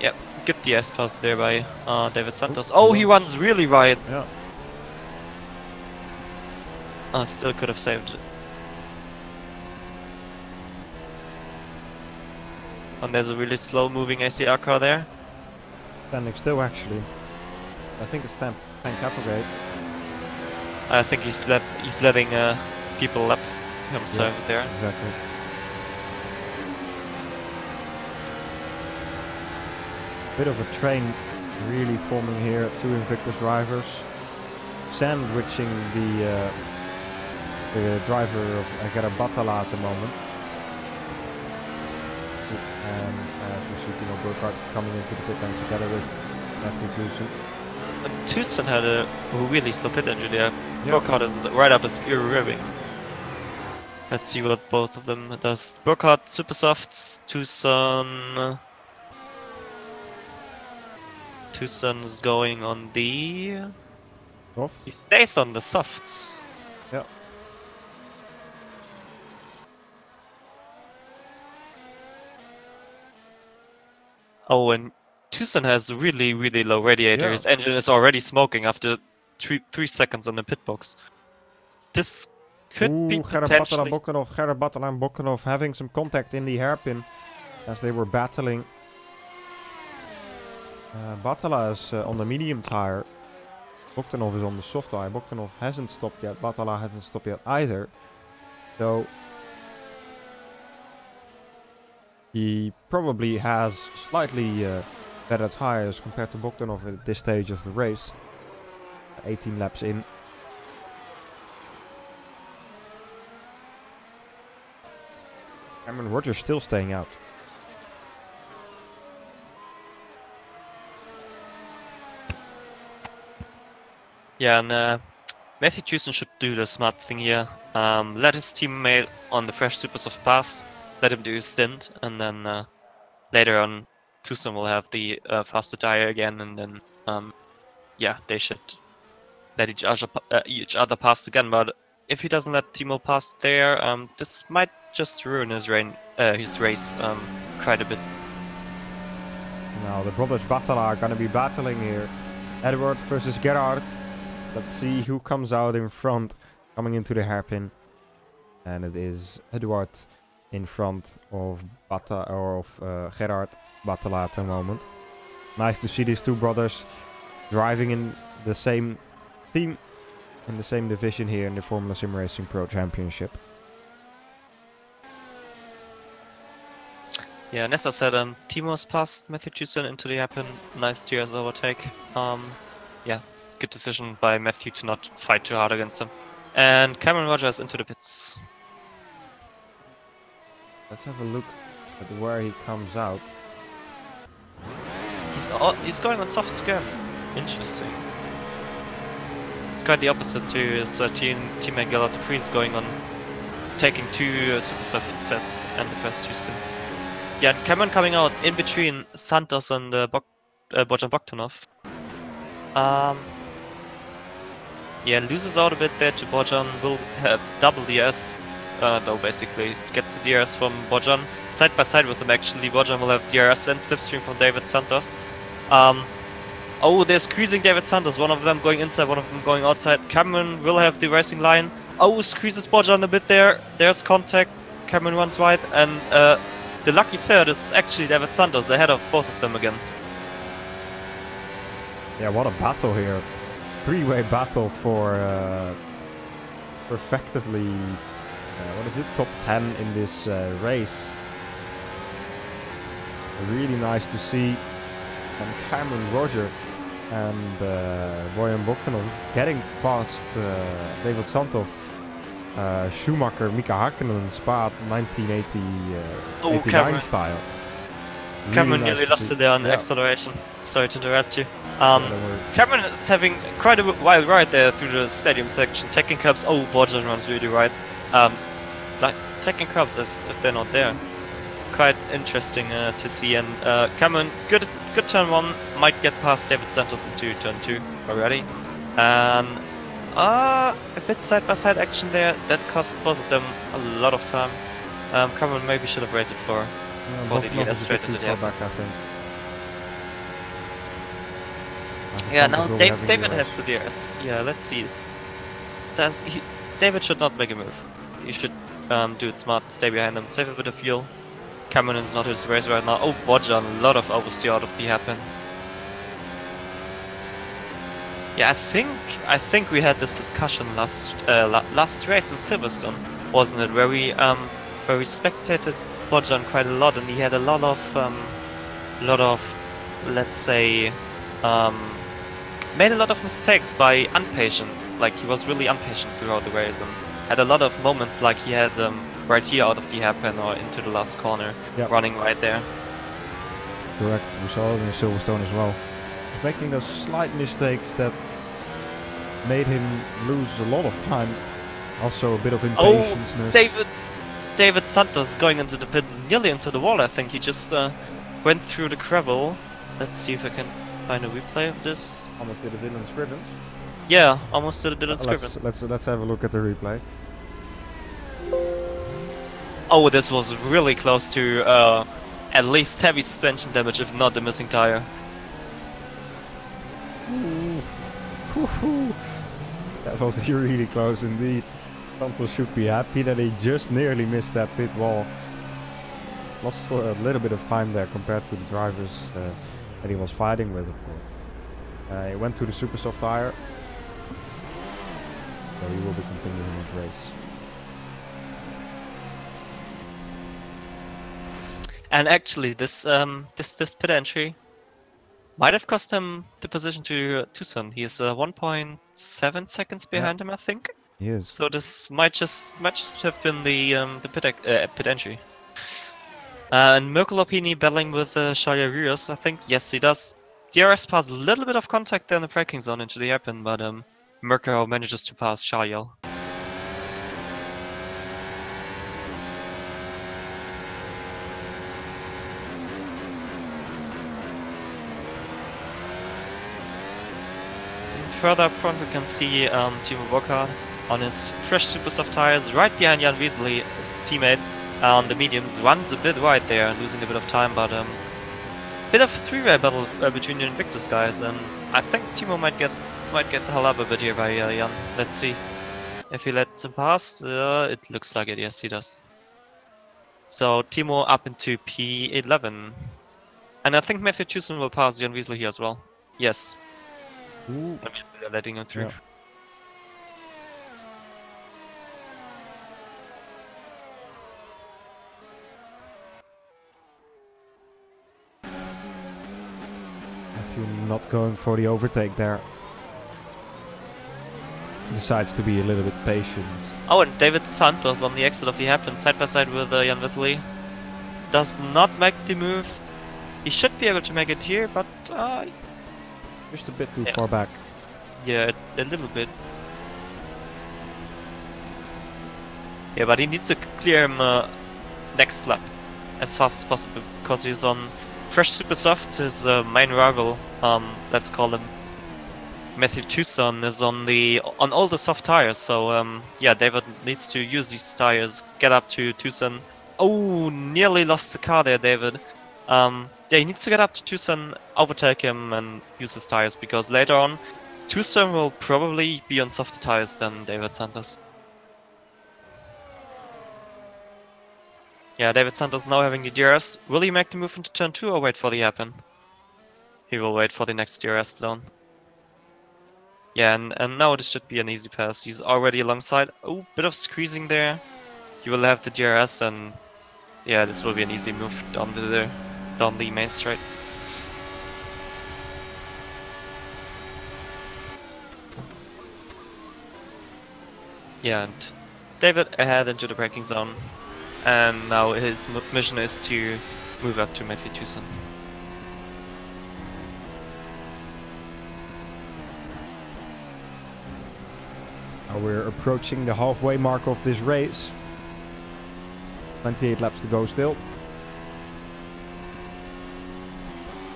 Yep, good DRS pass there by David Santos. Oh, he runs really right. Yeah. Still could have saved it. And there's a really slow moving ACR car there. Standing still actually. I think it's Tank Applegate. I think he's letting people lap himself there. Exactly. Bit of a train really forming here. 2 Invictus drivers. Sandwiching the driver of Agara Batala at the moment. And as we see Timo Burkhardt coming into the pit lane together with Matthew Tucson. Tucson had a really slow pit engine there. Burkhardt is right up his rear ribbing. Let's see what both of them does. Burkhardt super softs, Tucson's going on the... Off. He stays on the softs. Yeah. Oh, and Tucson has really, really low radiator. Yeah. His engine is already smoking after 3 seconds on the pit box. This could be potentially... Gerard Batala and Bokhanov having some contact in the hairpin as they were battling. Batala is on the medium tire. Bogdanov is on the soft tire. Bogdanov hasn't stopped yet. Batala hasn't stopped yet either. So he probably has slightly better tires compared to Bogdanov at this stage of the race. 18 laps in. Cameron Rogers still staying out. Yeah, and Matthew Tucson should do the smart thing here. Let his teammate on the fresh super soft pass, let him do his stint, and then later on Tucson will have the faster tire again, and then yeah, they should let each other pass again. But if he doesn't let Timo pass there, this might just ruin his race quite a bit. Now the brothers Batala are going to be battling here. Edward versus Gerard. Let's see who comes out in front, coming into the hairpin. And it is Edward in front of Gerard Batala at the moment. Nice to see these two brothers driving in the same team, in the same division here in the Formula SimRacing Pro Championship. Yeah, and as I said, Timo's passed Matthew Tucson into the happen. Nice DRS overtake. Yeah, good decision by Matthew to not fight too hard against him. And Cameron Rogers into the pits. Let's have a look at where he comes out. He's going on soft scan. Interesting. It's quite the opposite to his teammate Gellert de Vries going on taking 2 super soft sets and the first 2 stints. Yeah, Cameron coming out in between Santos and Bojan Bogdanov. Yeah, loses out a bit there to Bojan, will have double DRS, though basically gets the DRS from Bojan. Side by side with him actually, Bojan will have DRS and slipstream from David Santos. Oh, they're squeezing David Santos, one of them going inside, one of them going outside. Cameron will have the racing line. Oh, squeezes Bojan a bit there, there's contact, Cameron runs wide, and the lucky third is actually David Santos, ahead of both of them again. Yeah, what a battle here. 3-way battle for effectively, what is it, top 10 in this race. Really nice to see. And Cameron Roger and Bojan Bogdanov getting past David Santos. Schumacher, Mika Hakkinen, Spa 1989 style. Really Cameron nice nearly lost it there on the acceleration. Sorry to interrupt you. Cameron is having quite a wild ride there through the stadium section, taking curbs. Oh, Bojan runs really right. Like taking curbs as if they're not there. Quite interesting to see. And Cameron, good turn 1, might get past David Santos into turn 2 already. And a bit side by side action there. That cost both of them a lot of time. Cameron maybe should have waited for the DRS straight into the back, I think. Yeah, now David has the DRS. Yeah, let's see. David should not make a move. He should do it smart, stay behind him, save a bit of fuel. Cameron is not his race right now. Oh, Bojan, a lot of oversteer out of the happen. Yeah, I think we had this discussion last race in Silverstone, wasn't it? Where we spectated Bojan quite a lot, and he had a lot of let's say made a lot of mistakes by impatient. Like he was really impatient throughout the race and had a lot of moments like he had right here out of the hairpin or into the last corner, running right there. Correct, we saw it in Silverstone as well. He's making those slight mistakes that made him lose a lot of time. Also a bit of impatience. Oh, David Santos going into the pits, nearly into the wall. I think he just went through the gravel. Let's see if I can find a replay of this. Almost did a Dylan Scrivens. Yeah, almost did a Dylan Scrivens. Let's have a look at the replay. Oh, this was really close to at least heavy suspension damage, if not the missing tire. That was really close indeed. Santos should be happy that he just nearly missed that pit wall. Lost a little bit of time there compared to the drivers that he was fighting with, of course. He went to the super soft tire, so he will be continuing his race. And actually, this pit entry might have cost him the position to Tucson. He is 1.7 seconds behind him, I think. Yes. So this might just have been the pit entry. And Mirko Lopini battling with Shaya Rios, I think. Yes, he does. DRS pass a little bit of contact there in the braking zone into the hairpin, but Mirko manages to pass Shaya. Further up front, we can see Timo Bockhardt on his fresh super soft tires, right behind Jan Wiesley, his teammate. On the mediums, runs a bit wide there, losing a bit of time, but bit of three-way battle between the Invictus guys, and I think Timo might get the hell up a bit here by Jan. Let's see if he lets him pass. It looks like it. Yes, he does. So Timo up into P11. And I think Matthew Tucson will pass Jan Wiesler here as well. Yes. Ooh. I mean, they're letting him through. Yeah. Matthew not going for the overtake there. Decides to be a little bit patient. Oh, and David Santos on the exit of the hairpin, side by side with Jan Wesley. Does not make the move. He should be able to make it here, but Just a bit too Yeah. far back. yeah, a little bit. Yeah, but he needs to clear him next lap as fast as possible because he's on fresh super soft. His main rival, let's call him Matthew Tucson, is on all the soft tires. So yeah, David needs to use these tires, get up to Tucson. Oh, nearly lost the car there, David. Yeah, he needs to get up to Tucson, overtake him, and use his tires because later on, Tucson will probably be on softer tires than David Santos. Yeah, David Santos now having the DRS. Will he make the move into turn 2 or wait for the hairpin? He will wait for the next DRS zone. Yeah, and now this should be an easy pass. He's already alongside. Oh, bit of squeezing there. He will have the DRS, and yeah, this will be an easy move down the main straight. Yeah, and David ahead into the braking zone. And now his mission is to move up to Matthew Tucson. Now we're approaching the halfway mark of this race. 28 laps to go still.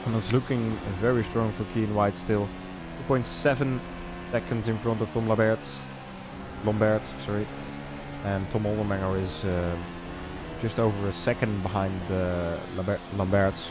And it's looking very strong for Key and White still. 2.7 seconds in front of Tom Lombard, sorry. And Tom Oldermenger is just over a second behind Lamberts.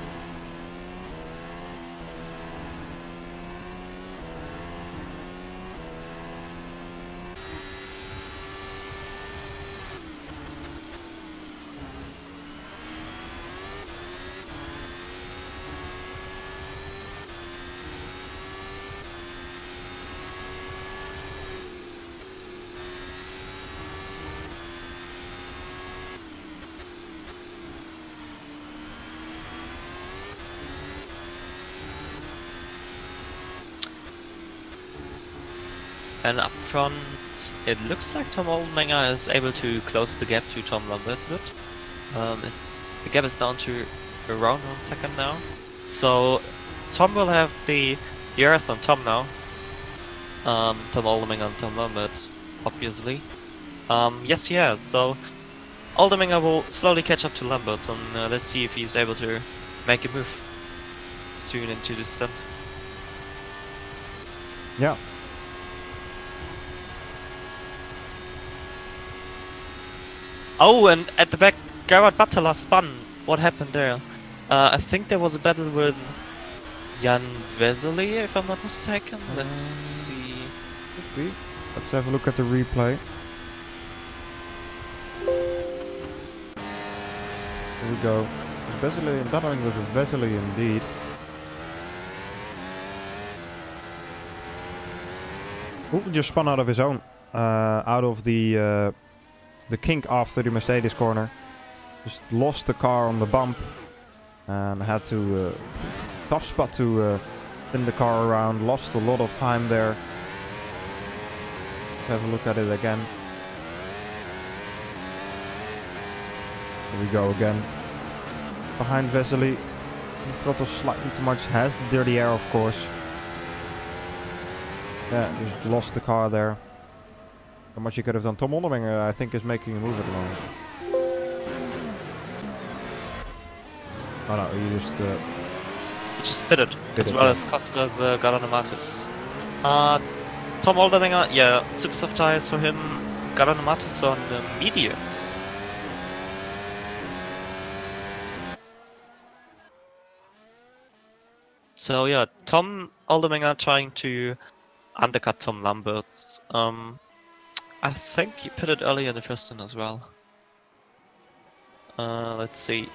And up front, it looks like Tom Oldenmenger is able to close the gap to Tom Lamberts a bit. The gap is down to around 1 second now. So Tom will have the DRS on Tom now. Tom Oldenmenger and Tom Lamberts, obviously. Yes, he has. So Oldenmenger will slowly catch up to Lamberts, and let's see if he's able to make a move soon into the stint. Yeah. Oh, and at the back, Gerard Battala spun. What happened there? I think there was a battle with Jan Vesely, if I'm not mistaken. Let's see. Could be. Let's have a look at the replay. Here we go. Vesely, battling with Vesely indeed. Ooh, just spun out of his own. Out of the kink after the Mercedes corner. Just lost the car on the bump. And had to... tough spot to spin the car around. Lost a lot of time there. Let's have a look at it again. Here we go again. Behind Vesely. He throttled slightly too much. Has the dirty air, of course. Yeah, just lost the car there. How much he could have done. Tom Oldermenger, I think, is making a move at the moment. Oh no, he Just pitted, as well as Costas Galanomatis. Tom Oldermenger, yeah, super soft tires for him. Galanomatis on mediums. So yeah, Tom Oldermenger trying to undercut Tom Lamberts. I think he pitted earlier in the first turn as well. Let's see.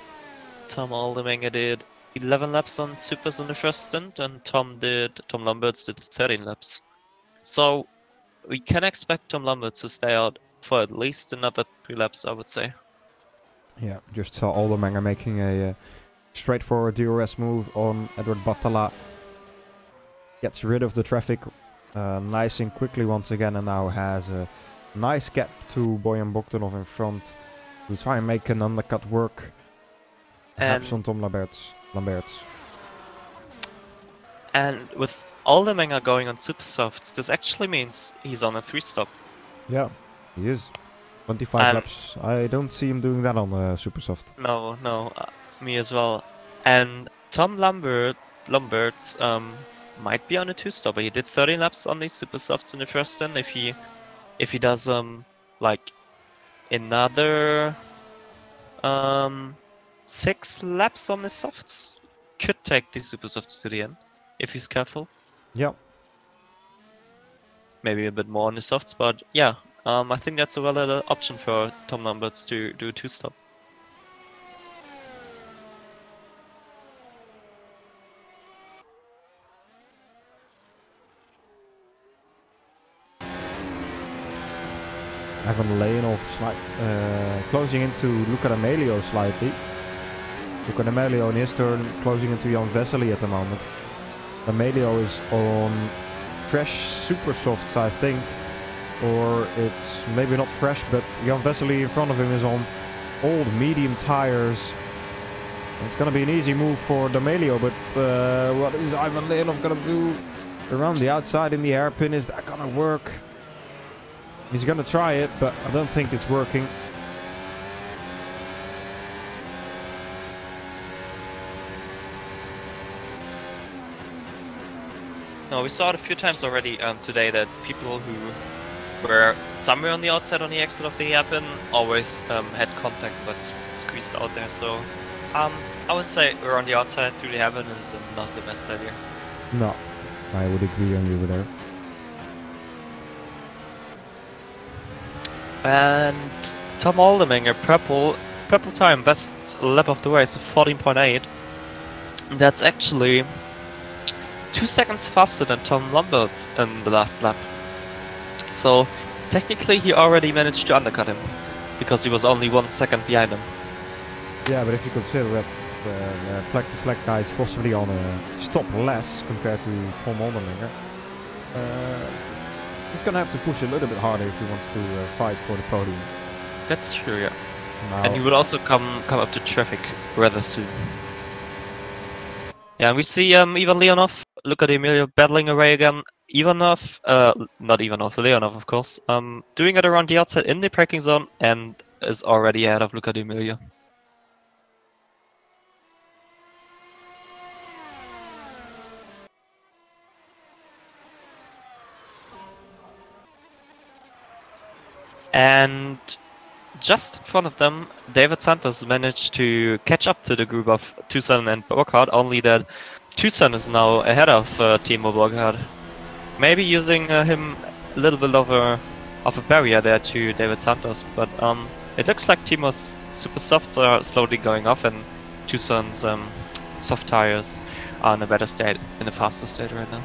Tom Oldermenger did. 11 laps on supers in the first stint, and Tom Lamberts did 13 laps. So we can expect Tom Lamberts to stay out for at least another 3 laps, I would say. Yeah, just saw Oldermanger making a straightforward DRS move on Edward Battala. Gets rid of the traffic nice and quickly once again, and now has a nice gap to Bojan Bogdanov in front to try and make an undercut work. Perhaps on Tom Lamberts. And with Oldermanger going on super softs, this actually means he's on a 3-stop. Yeah, he is. 25 laps. I don't see him doing that on super soft. No, me as well. And Tom Lamberts might be on a 2-stopper. He did 30 laps on these super softs in the first stint. If he does like another 6 laps on the softs, could take the super softs to the end if he's careful. Yeah. Maybe a bit more on the softs, but yeah, I think that's a valid option for Tom Lamberts to do a 2-stop. Ivan Leonov closing into Luca D'Amelio slightly. Luca D'Amelio in his turn closing into Jan Vesely at the moment. D'Amelio is on fresh super softs, I think. Or it's maybe not fresh, but Jan Vesely in front of him is on old medium tires. It's going to be an easy move for D'Amelio, but what is Ivan Leonov going to do around the outside in the hairpin? Is that going to work? He's going to try it, but I don't think it's working. No, we saw it a few times already today that people who were somewhere on the outside on the exit of the hairpin always had contact but squeezed out there. So I would say we're on the outside through the hairpin is not the best idea. No, I would agree on you there. And Tom Oldermanger, purple time, best lap of the race, 14.8. That's actually 2 seconds faster than Tom Lamberts in the last lap. So technically he already managed to undercut him, because he was only 1 second behind him. Yeah, but if you consider that the flag-to-flag guy is possibly on a stop less compared to Tom Oldermanger, he's gonna have to push a little bit harder if he wants to fight for the podium. That's true, yeah. Now, And he will also come up to traffic rather soon. Yeah, and we see Ivan Leonov, Luca D'Amelio battling away again. Leonov, of course, doing it around the outside in the braking zone and is already ahead of Luca D'Amelio. And just in front of them, David Santos managed to catch up to the group of Tucson and Burkhardt, only that Tucson is now ahead of Timo Burkhardt. Maybe using him a little bit of a barrier there to David Santos, but it looks like Timo's super softs are slowly going off and Tucson's soft tires are in a better state, in a faster state right now.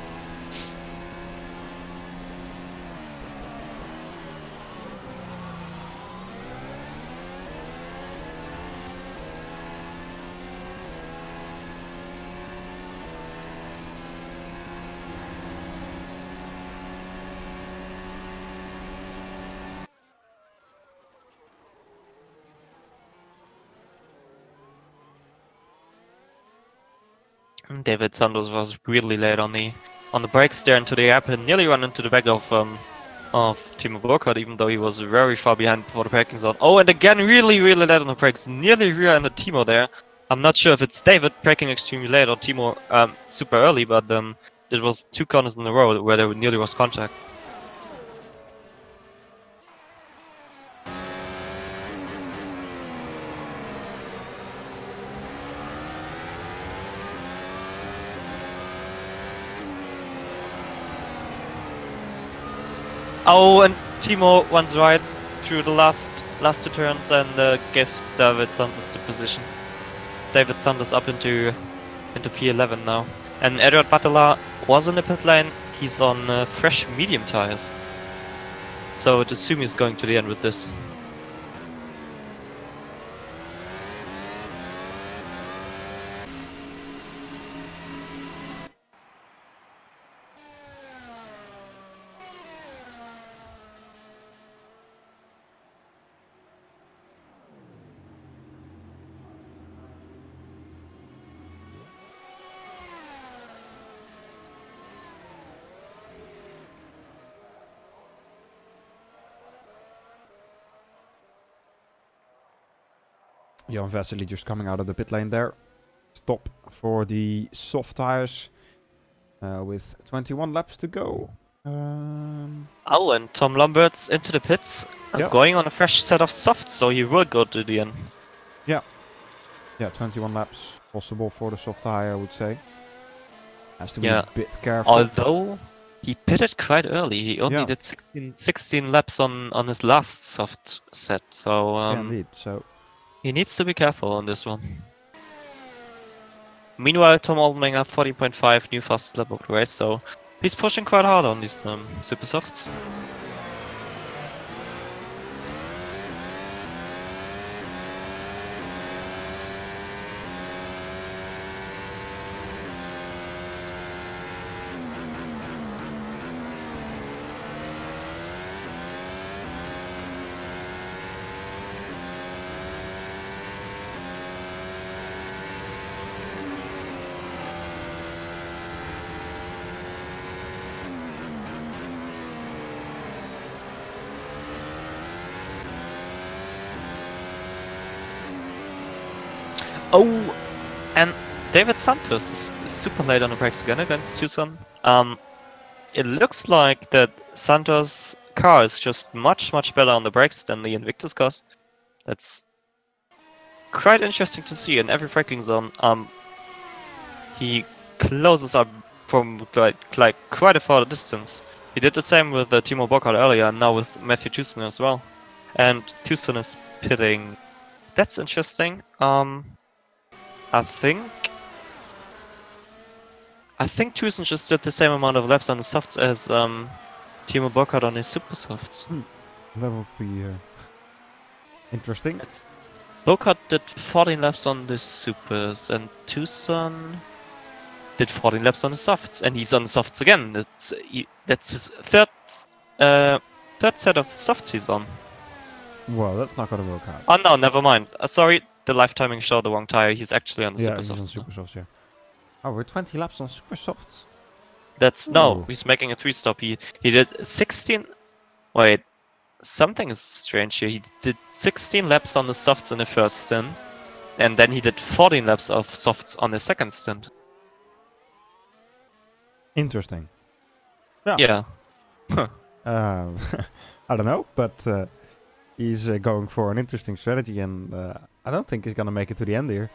David Santos was really late on the brakes there into the app and nearly ran into the back of Timo Burkhardt, even though he was very far behind before the braking zone. Oh, and again, really late on the brakes, nearly rear-ended Timo there. I'm not sure if it's David braking extremely late or Timo super early, but it was 2 corners in a row where there nearly was contact. Oh, and Timo runs right through the last 2 turns and gives David Santos the position. David Santos up into into P11 now. And Edward Butler was in the pit lane. He's on fresh medium tires. So I would assume he's going to the end with this. Jan Vesely just coming out of the pit lane there. Stop for the soft tires with 21 laps to go. Oh, and Tom Lambert's into the pits, Yep. going on a fresh set of softs, so he will go to the end. Yeah, 21 laps possible for the soft tire, I would say. Has to be Yeah. a bit careful. Although he pitted quite early, he only Yeah. did 16 laps on his last soft set, so Yeah, indeed. So he needs to be careful on this one. Meanwhile, Tom Allmendinger 40.5, new fastest lap of the race, so he's pushing quite hard on these super softs. Oh, and David Santos is super late on the brakes again against Tucson. It looks like that Santos' car is just much better on the brakes than the Invictus cars. That's quite interesting to see. In every braking zone, he closes up from like quite a far distance. He did the same with Timo Burkhardt earlier, and now with Matthew Tucson as well. And Tucson is pitting. That's interesting. I think Tucson just did the same amount of laps on the softs as Timo Burkhardt on his super softs. that would be interesting. Burkhardt did 14 laps on the supers, and Tucson did 14 laps on the softs, and he's on the softs again. That's his third set of softs he's on. Well, that's not going to work out. Oh no, never mind. Sorry, the live timing showed the wrong tire. He's actually on the Yeah, super he's on softs. super softs, yeah. Oh, we're 20 laps on super softs. That's no, Ooh. he's making a 3-stop. He did 16. Wait, something is strange here. He did 16 laps on the softs in the first stint, and then he did 14 laps of softs on the second stint. Interesting. Yeah. I don't know, but he's going for an interesting strategy, and I don't think he's going to make it to the end here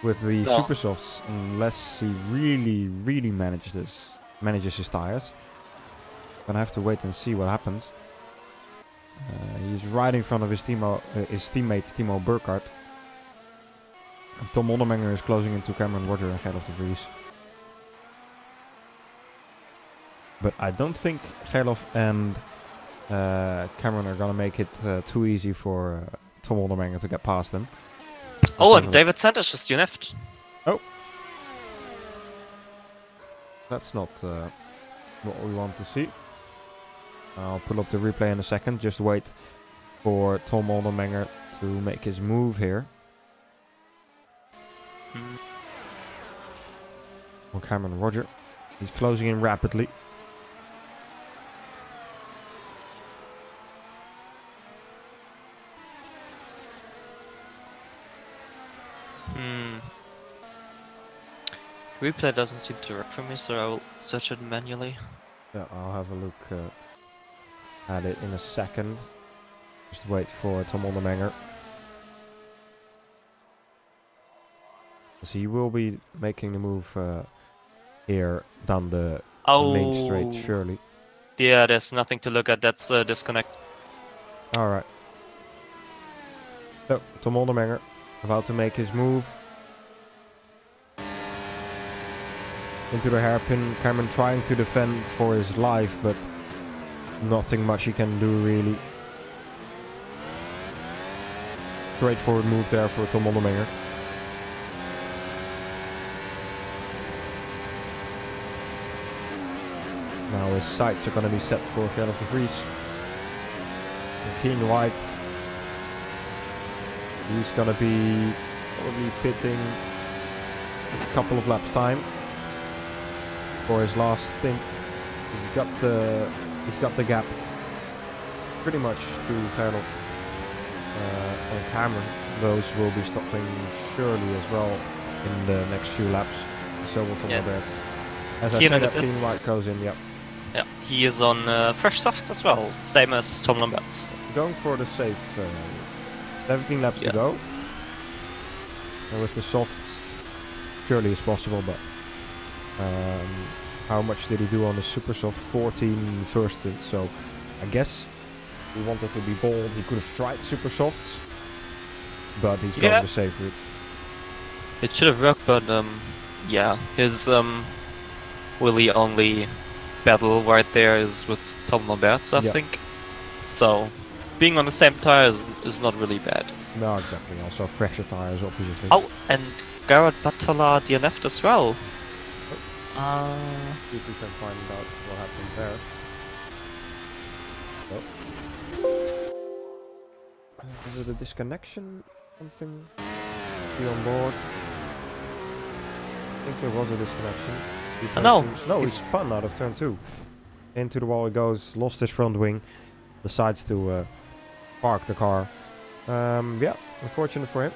with the No. super softs unless he really manages his tires. Gonna have to wait and see what happens. He's right in front of his teammate Timo Burkhardt. And Tom Onnemenger is closing into Cameron Roger and Gerlof de Vries. But I don't think Gerlof and Cameron are gonna make it too easy for Tom Onnemenger to get past them. Oh, have and a David Sanders just DNF'd. That's not what we want to see. I'll pull up the replay in a second. Just wait for Tom Onnemenger to make his move here. On Cameron Roger. He's closing in rapidly. Replay doesn't seem to work for me, so I will search it manually. Yeah, I'll have a look at it in a second. Just wait for Tom Onnemenger. So he will be making the move here down the main straight, surely. Yeah, there's nothing to look at. That's disconnect. Alright. So, Tom Onnemenger about to make his move. into the hairpin. Cameron trying to defend for his life, but nothing much he can do really. Straightforward move there for Tom Ondermenger. Now his sights are going to be set for Gerlof de Vries. And Keen White, he's going to be probably pitting a couple of laps time for his last stint. He's got the gap pretty much to Gerlof and Cameron. Those will be stopping surely as well in the next few laps. So will Tom Albert. As I said, that Keen White goes in, yep. Yeah, he is on fresh softs as well, same as Tom Lambert's. Going for the safe. 17 laps to go. And with the softs, surely it's possible, but how much did he do on the super soft? 14 first stint, so I guess he wanted to be bold. He could have tried super softs, but he's going the safe route. It should have worked, but yeah, his really only battle right there is with Tom Lambert's, I think. So being on the same tires is not really bad. No, exactly. Also fresher tires, obviously. Oh, and Garrett Batala DNF'd as well. See if we can find out what happened there. Oh. Is it a disconnection? Something? Be on board? I think it was a disconnection. No, he spun out of turn 2. Into the wall he goes, lost his front wing, decides to park the car. Yeah, unfortunate for him.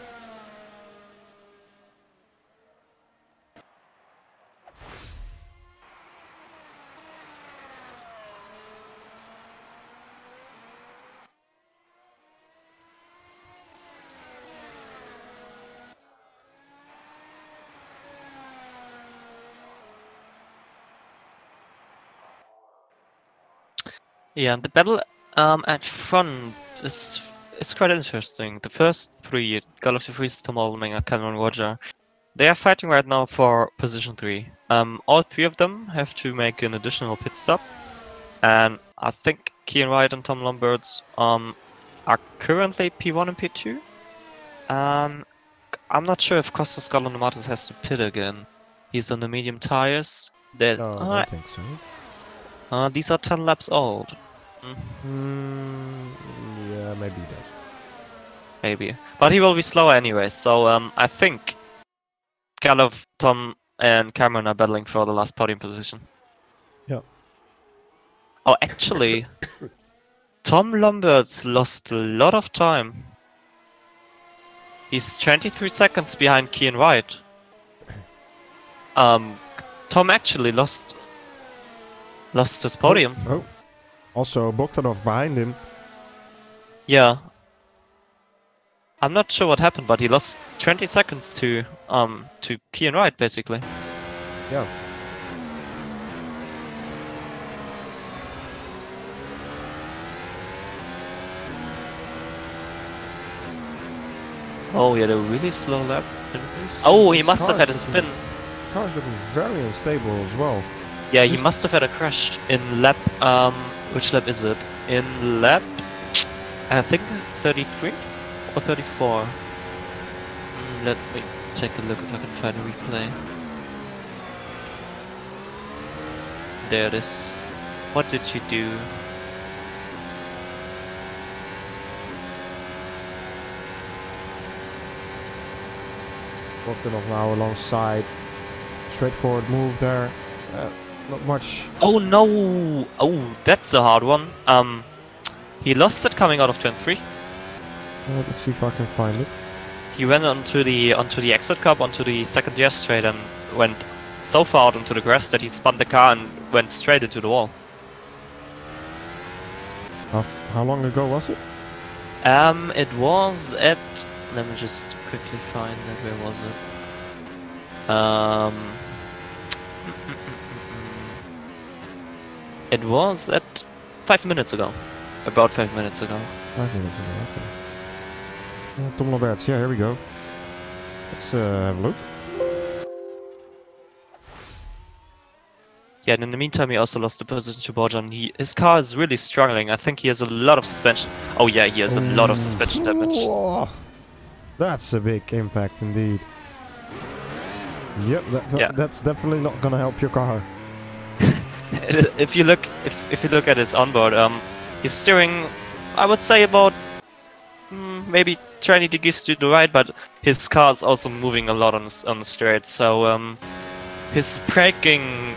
Yeah, the battle at front is quite interesting. The first three, Gerlof de Vries, Tom Ondermenger, Cameron Roger, they are fighting right now for position 3. All 3 of them have to make an additional pit stop, and I think Kian Wright and Tom Lamberts are currently P1 and P2. I'm not sure if Costa Scotland Martins has to pit again. He's on the medium tires. No, I don't think so. These are 10 laps old. Yeah, maybe he does. Maybe. But he will be slower anyway, so I think Gerlof, Tom and Cameron are battling for the last podium position. Yeah. Oh, actually, Tom Lamberts lost a lot of time. He's 23 seconds behind Kian Wright. Tom actually lost his podium. Oh. Also, Bogdanov behind him. Yeah. I'm not sure what happened, but he lost 20 seconds to Kian Wright, basically. Yeah. Oh, he had a really slow lap. Oh, he must have had a spin. The car's looking very unstable as well. Yeah, he must have had a crash in lap, which lap is it? In lap, I think 33 or 34. Let me take a look if I can find a replay. There it is. What did you do? Bogdanov now alongside. Straightforward move there. Not much. Oh no! Oh, that's a hard one. He lost it coming out of turn 3. Let's see if I can find it. He went onto the exit curb, onto the second gear straight, and went so far out into the grass that he spun the car and went straight into the wall. How long ago was it? It was at. Let me just quickly find it. Where was it? It was at 5 minutes ago. About 5 minutes ago. 5 minutes ago, okay. Tom Lamberts, yeah, here we go. Let's have a look. Yeah, and in the meantime, he also lost the position to Bojan. His car is really struggling. I think he has a lot of suspension. Oh yeah, he has a lot of suspension damage. Whoa. That's a big impact indeed. Yep, that's definitely not gonna help your car. If you look at his onboard, he's steering, I would say about maybe 20 degrees to the right, but his car is also moving a lot on the straight. So his braking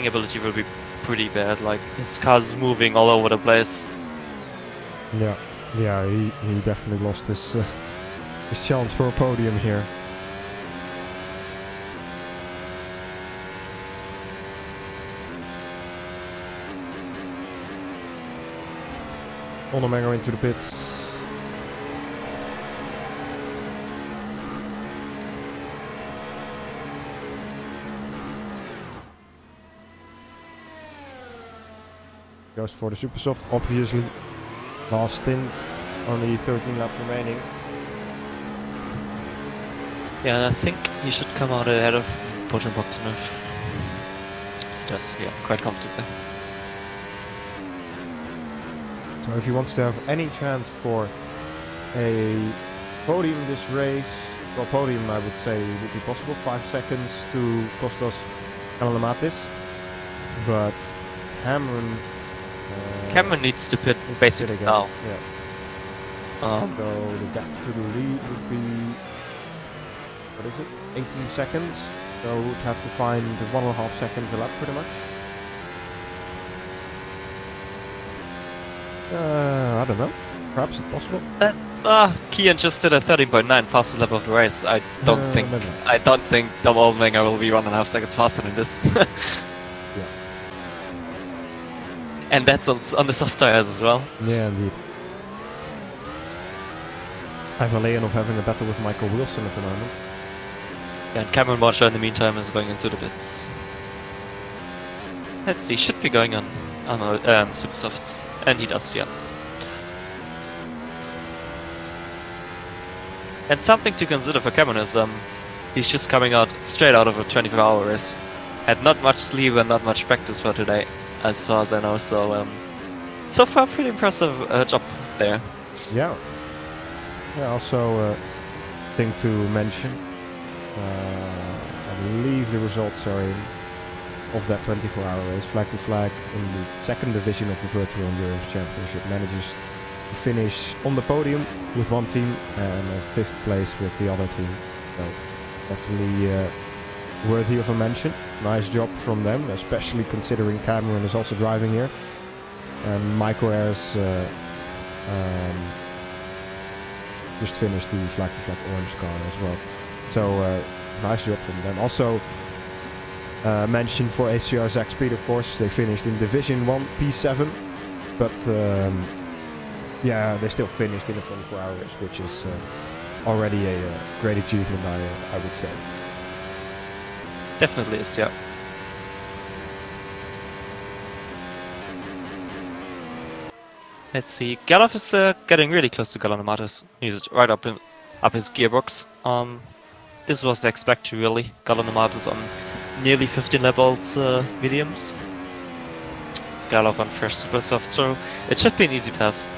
ability will be pretty bad. Like his car's moving all over the place. Yeah, he definitely lost his chance for a podium here. Onomego into the pits. Goes for the super soft, obviously. Last stint, only 13 laps remaining. Yeah, and I think he should come out ahead of Bojan Bogdanov. Just, yeah, quite comfortably. So if he wants to have any chance for a podium this race, well, podium I would say would be possible. 5 seconds to Kostas Kalamatis, but Cameron needs to pit basically now. Yeah. So the gap to the lead would be, what is it, 18 seconds. So we'd have to find 1.5 seconds a lap pretty much. I don't know. Perhaps it's possible. That's Kian just did a 13.9 fastest lap of the race. I don't think Tom Oldmenger will be 1.5 seconds faster than this. Yeah. And that's on the soft tires as well. Yeah, indeed. I have a Leonov having a battle with Michael Wilson at the moment. Yeah, and Cameron Marshall in the meantime is going into the pits. Let's see, should be going on super softs, and he does, yeah. And something to consider for Cameron is he's just coming out straight out of a 24-hour race. Had not much sleep and not much practice for today, as far as I know. So so far pretty impressive job there. Yeah. Yeah. Also, thing to mention. I believe the results are in of that 24-hour race, flag to flag, in the second division of the Virtual Endurance Championship. Manages to finish on the podium with one team and 5th place with the other team. So definitely worthy of a mention. Nice job from them, especially considering Cameron is also driving here. And Michael has just finished the flag to flag orange car as well. So nice job from them. Also mention for ACR Zach Speed, of course. They finished in Division 1 P7, but yeah, they still finished in a 24-hour race, which is already a great achievement, I would say. Definitely is, yeah. Let's see, Galov is getting really close to Galanomatis. He's right up his gearbox. This was the expected, really. Galanomatis on nearly 15 lap old mediums. Galov on fresh super soft, so it should be an easy pass.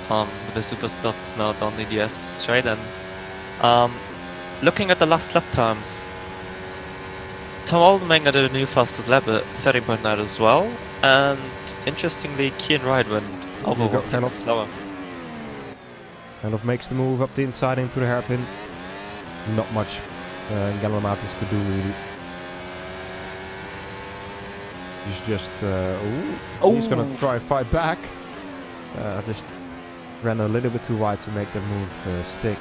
The super softs now down the DS straight, and looking at the last lap times, Tom Oldenmenger did a new fastest lap at 13.9 as well, and interestingly, Kian Wright went over 1 second slower. Kind of makes the move up the inside into the hairpin. Not much Galanomatis could do really. He's just he's gonna try and fight back. Just ran a little bit too wide to make the move stick.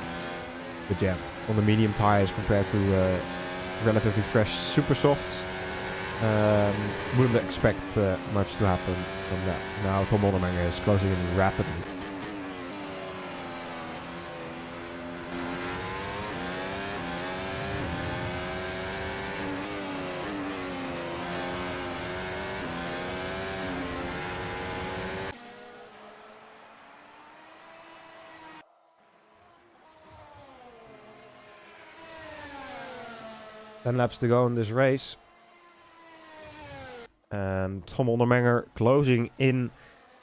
But yeah, on the medium tires compared to relatively fresh super softs, wouldn't expect much to happen from that. Now Tom Oldenmenger is closing in rapidly. Ten laps to go in this race. And Tom Ondermenger closing in,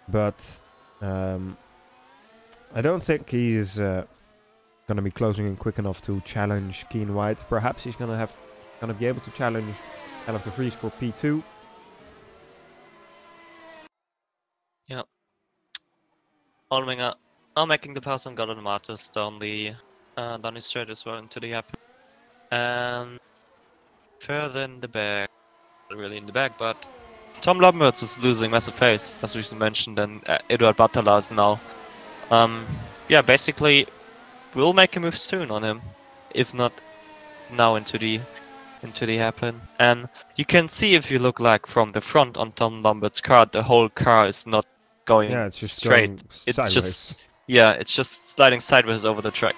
but I don't think he's going to be closing in quick enough to challenge Keen White. Perhaps he's going to be able to challenge Delft de Vries for P2. Yeah. Ondermenger now making the pass on Gordon Martis down the straight as well into the gap. And further in the back, not really in the back, but Tom Lamberts is losing massive pace, as we mentioned, and Eduard Batala is now, yeah, basically will make a move soon on him, if not now into the hairpin. And you can see if you look like from the front on Tom Lambert's car, the whole car is not going it's just straight. going It's sideways. it's just sliding sideways over the track.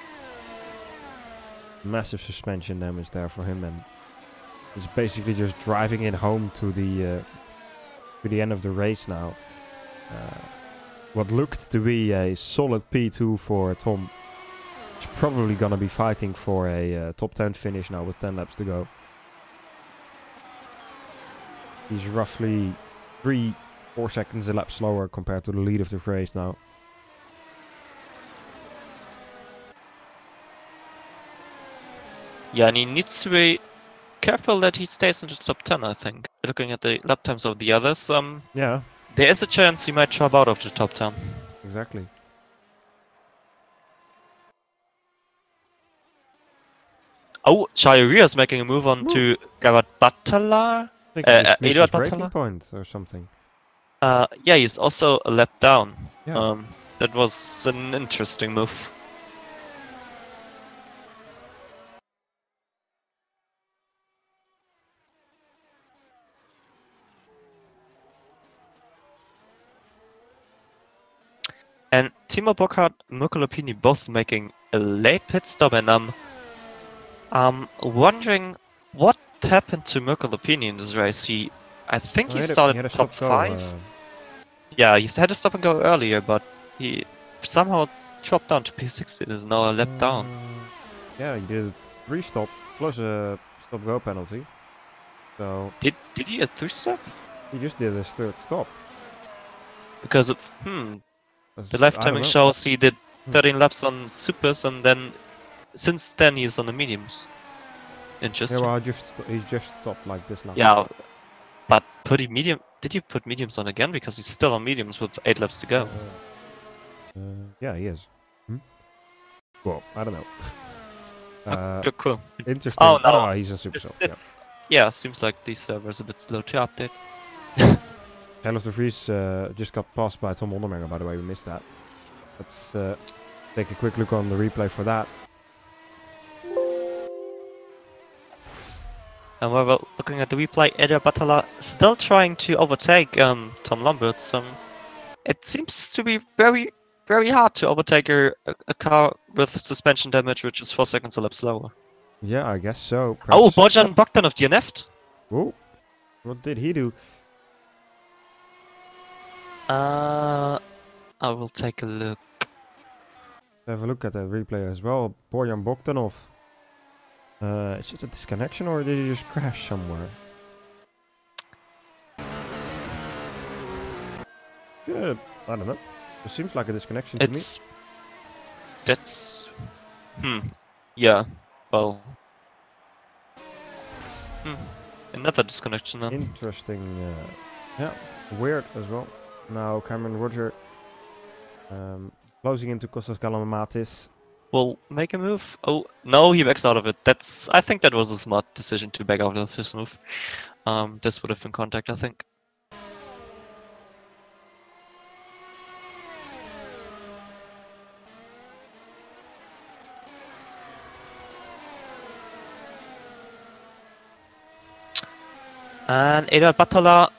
Massive suspension damage there for him, and it's basically just driving it home to the end of the race now. What looked to be a solid P2 for Tom. He's probably gonna be fighting for a top 10 finish now with 10 laps to go. He's roughly 3-4 seconds a lap slower compared to the lead of the race now. Yeah, and he needs to be careful that he stays in the top 10, I think. Looking at the lap times of the others, Yeah, there is a chance he might drop out of the top 10. exactly. Oh, Chayuria is making a move on to Garrett Batala. I think he just missed Eduard his braking Batala? point or something. Yeah, he's also a lap down. Yeah. That was an interesting move. And Timo Burkhardt and Mirko Lupini both making a late pit stop, and I'm wondering what happened to Mirko Lupini in this race. I think he started top 5. Yeah, he had to stop and go earlier, but he somehow dropped down to P16 and is now a lap down. Yeah, he did a 3-stop plus a stop-go penalty. So Did he a 3-stop? he just did his 3rd stop. Because the live timing shows he did 13 laps on supers, and then since then he's on the mediums. Interesting. Yeah, well, he just stopped like this now. Yeah, but did you put mediums on again? Because he's still on mediums with 8 laps to go. Yeah, he is. Well, I don't know. Okay, cool. Interesting. Oh, no. He's a super soft. Yeah, seems like these servers a bit slow to update. Delft de Vries just got passed by Tom Ondermenger, by the way. We missed that. Let's take a quick look on the replay for that. And while we're looking at the replay, Eduard Batala still trying to overtake Tom Lamberts. It seems to be very, very hard to overtake a car with suspension damage, which is 4 seconds a lap slower. Yeah, I guess so. Oh, Bojan Bogdanov DNF'd. Oh, what did he do? I will take a look. Have a look at that replay as well. Bojan Bogdanov. Is it a disconnection or did he just crash somewhere? Yeah, I don't know. It seems like a disconnection to me. That's... Yeah, well... Another disconnection then. Interesting. Yeah, weird as well. Now Cameron Roger closing into Kostas Galamamatis. Will make a move. Oh, no, he backs out of it. I think that was a smart decision to back out of his move. This would have been contact, I think. And Eduard Batala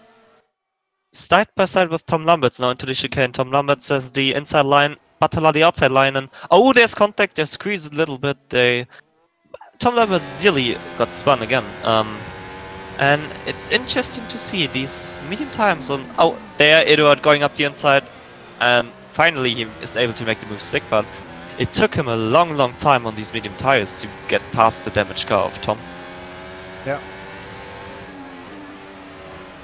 side by side with Tom Lamberts now into the chicane. Tom Lamberts says the inside line, Batala the outside line, and oh, there's contact. They squeeze a little bit. Tom Lamberts nearly got spun again. And it's interesting to see these medium times on. Oh, there Eduard going up the inside, and finally he is able to make the move stick. But it took him a long, long time on these medium tires to get past the damaged car of Tom. Yeah.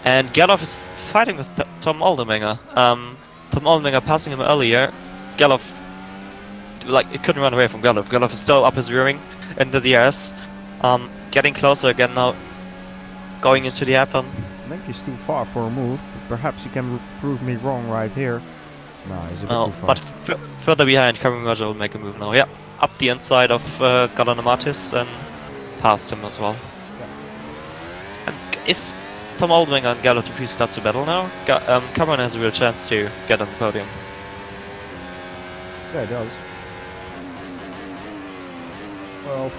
And Gerloff is fighting with Tom Oldenmenger. Tom Oldenmenger passing him earlier. Gerloff, like, it couldn't run away from Gerloff. Gerloff is still up his rear wing into the DRS. Getting closer again now. Going into the hairpin. I think he's too far for a move. But perhaps he can prove me wrong right here. No, he's a bit too far. But further behind, Cameron Roger will make a move now. Yeah, up the inside of Galano Matis and past him as well. Yeah. And if Tom Oldenmenger and Gallo Dupuis start to battle now, Cameron has a real chance to get on the podium. Yeah, he does. Well,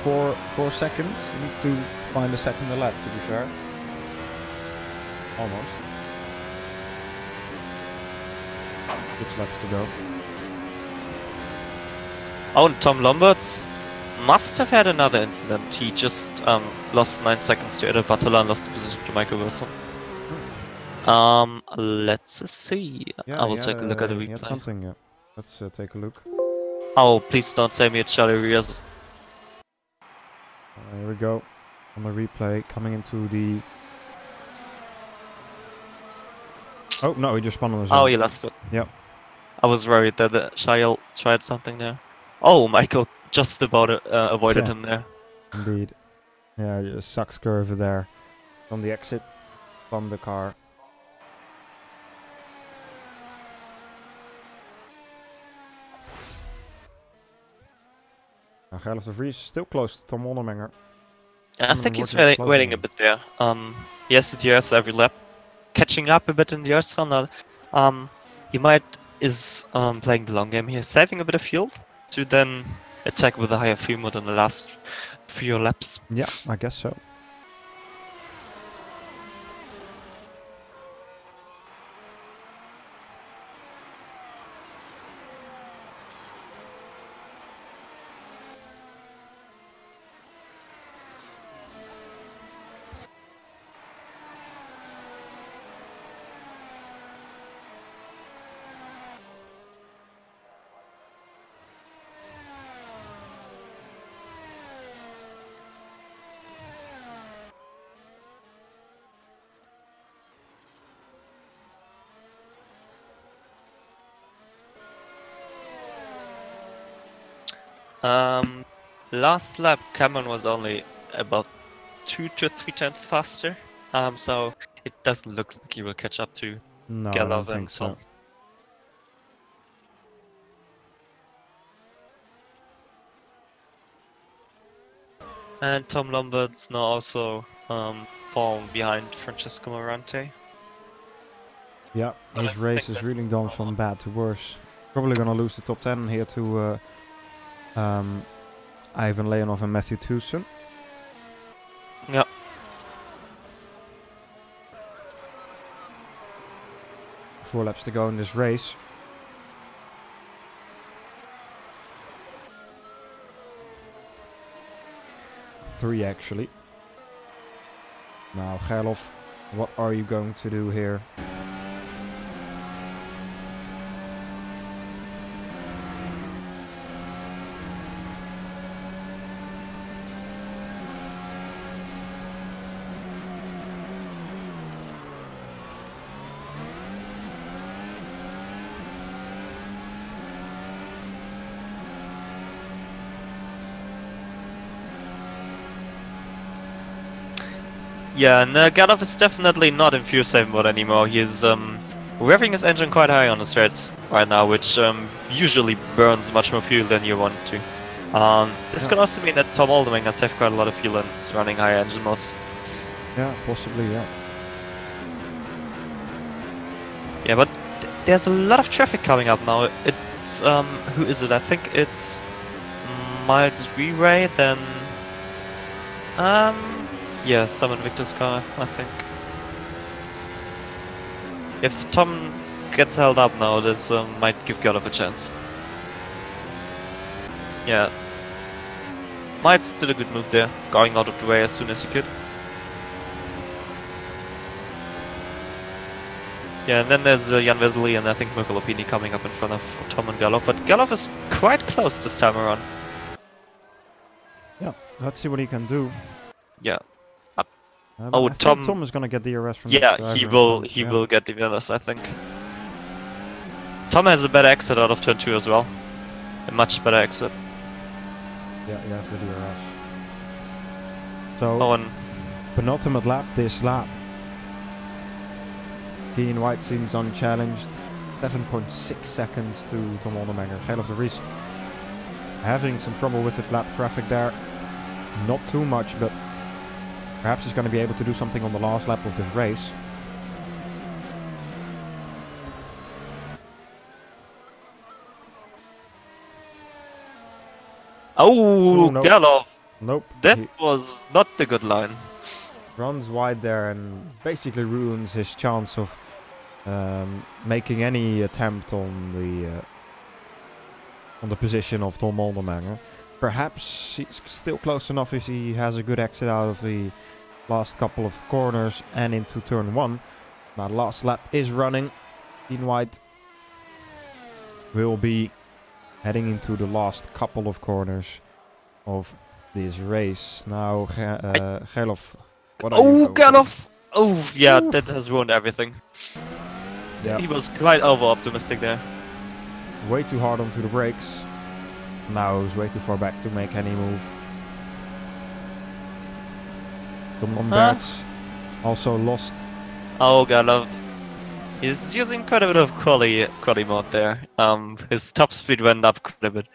4 seconds. He needs to find a second lap, to be fair. Almost. 6 laps to go. Oh, and Tom Lombards must have had another incident. He just lost 9 seconds to Edel Batala and lost the position to Michael Wilson. Let's see. Yeah, I will take a look at the he had replay. something, yeah. Let's take a look. Oh, please don't say me it's Charlie Rios. Here we go. On the replay, coming into the... Oh, no, he just spun on his own. Oh, he lost it. Yep. I was worried that Shail tried something there. Oh, Michael just about avoided him there. Indeed. Yeah, a sucks curve there. On the exit from the car. Now, Gerloff de Vries still close to Tom Oldenmenger. I think he's waiting a bit there. He has the DRS every lap. Catching up a bit in the DRS on that. He is playing the long game here, saving a bit of fuel to then attack with a higher fuel mode in the last few laps. Yeah, I guess so. Last lap Cameron was only about 2 to 3 tenths faster, so it doesn't look like he will catch up to No, I Gerloff don't and think so. Tom. And Tom Lombard's now also falling behind Francesco Morante. Yeah, his race has really gone from bad to worse. Probably gonna lose the top 10 here to Ivan Leonov and Matthew Tucson. Yeah. Four laps to go in this race. Three actually. Now Gerloff, what are you going to do here? Yeah, and Gerloff is definitely not in fuel saving mode anymore. He's revving his engine quite high on the straights right now, which usually burns much more fuel than you want to. This could also mean that Tom Oldenmenger has saved quite a lot of fuel and is running higher engine modes. Yeah, possibly, yeah. Yeah, but there's a lot of traffic coming up now. It's who is it? I think it's Miles Re-Ray, then yeah, Sam and Victor's car, I think. If Tom gets held up now, this might give Gerloff a chance. Yeah. Miles did a good move there, going out of the way as soon as he could. Yeah, and then there's Jan Vesely and I think Mirko Lopini coming up in front of Tom and Gerloff, but Gerloff is quite close this time around. Yeah, let's see what he can do. Yeah. I think Tom is gonna get the DRS from. Yeah, the he driver will. in front, He yeah. will get the DRS, I think. Tom has a better exit out of turn 2 as well. A much better exit. Yeah, he has the DRS. So, Oh, and Penultimate lap this lap. Keen White seems unchallenged. 7.6 seconds to Tom Oldenburger. Gerlof de Vries having some trouble with the lap traffic there. Not too much, but perhaps he's going to be able to do something on the last lap of this race. oh, nope. Gerlof! Nope. That He was not the good line. runs wide there and basically ruins his chance of making any attempt on the position of Tom Oldenburger. Perhaps he's still close enough if he has a good exit out of the last couple of corners and into turn 1. Now the last lap is running. Keen White will be heading into the last couple of corners of this race. Now Gerlof, what are you Oh, going Gerlof! Oh, yeah, Oof. that has ruined everything. Yeah. He was quite over-optimistic there. way too hard onto the brakes. Now he's way too far back to make any move. Tom Lamberts also lost. Oh, Gerlof. He's using quite a bit of quali mode there. His top speed went up quite a bit.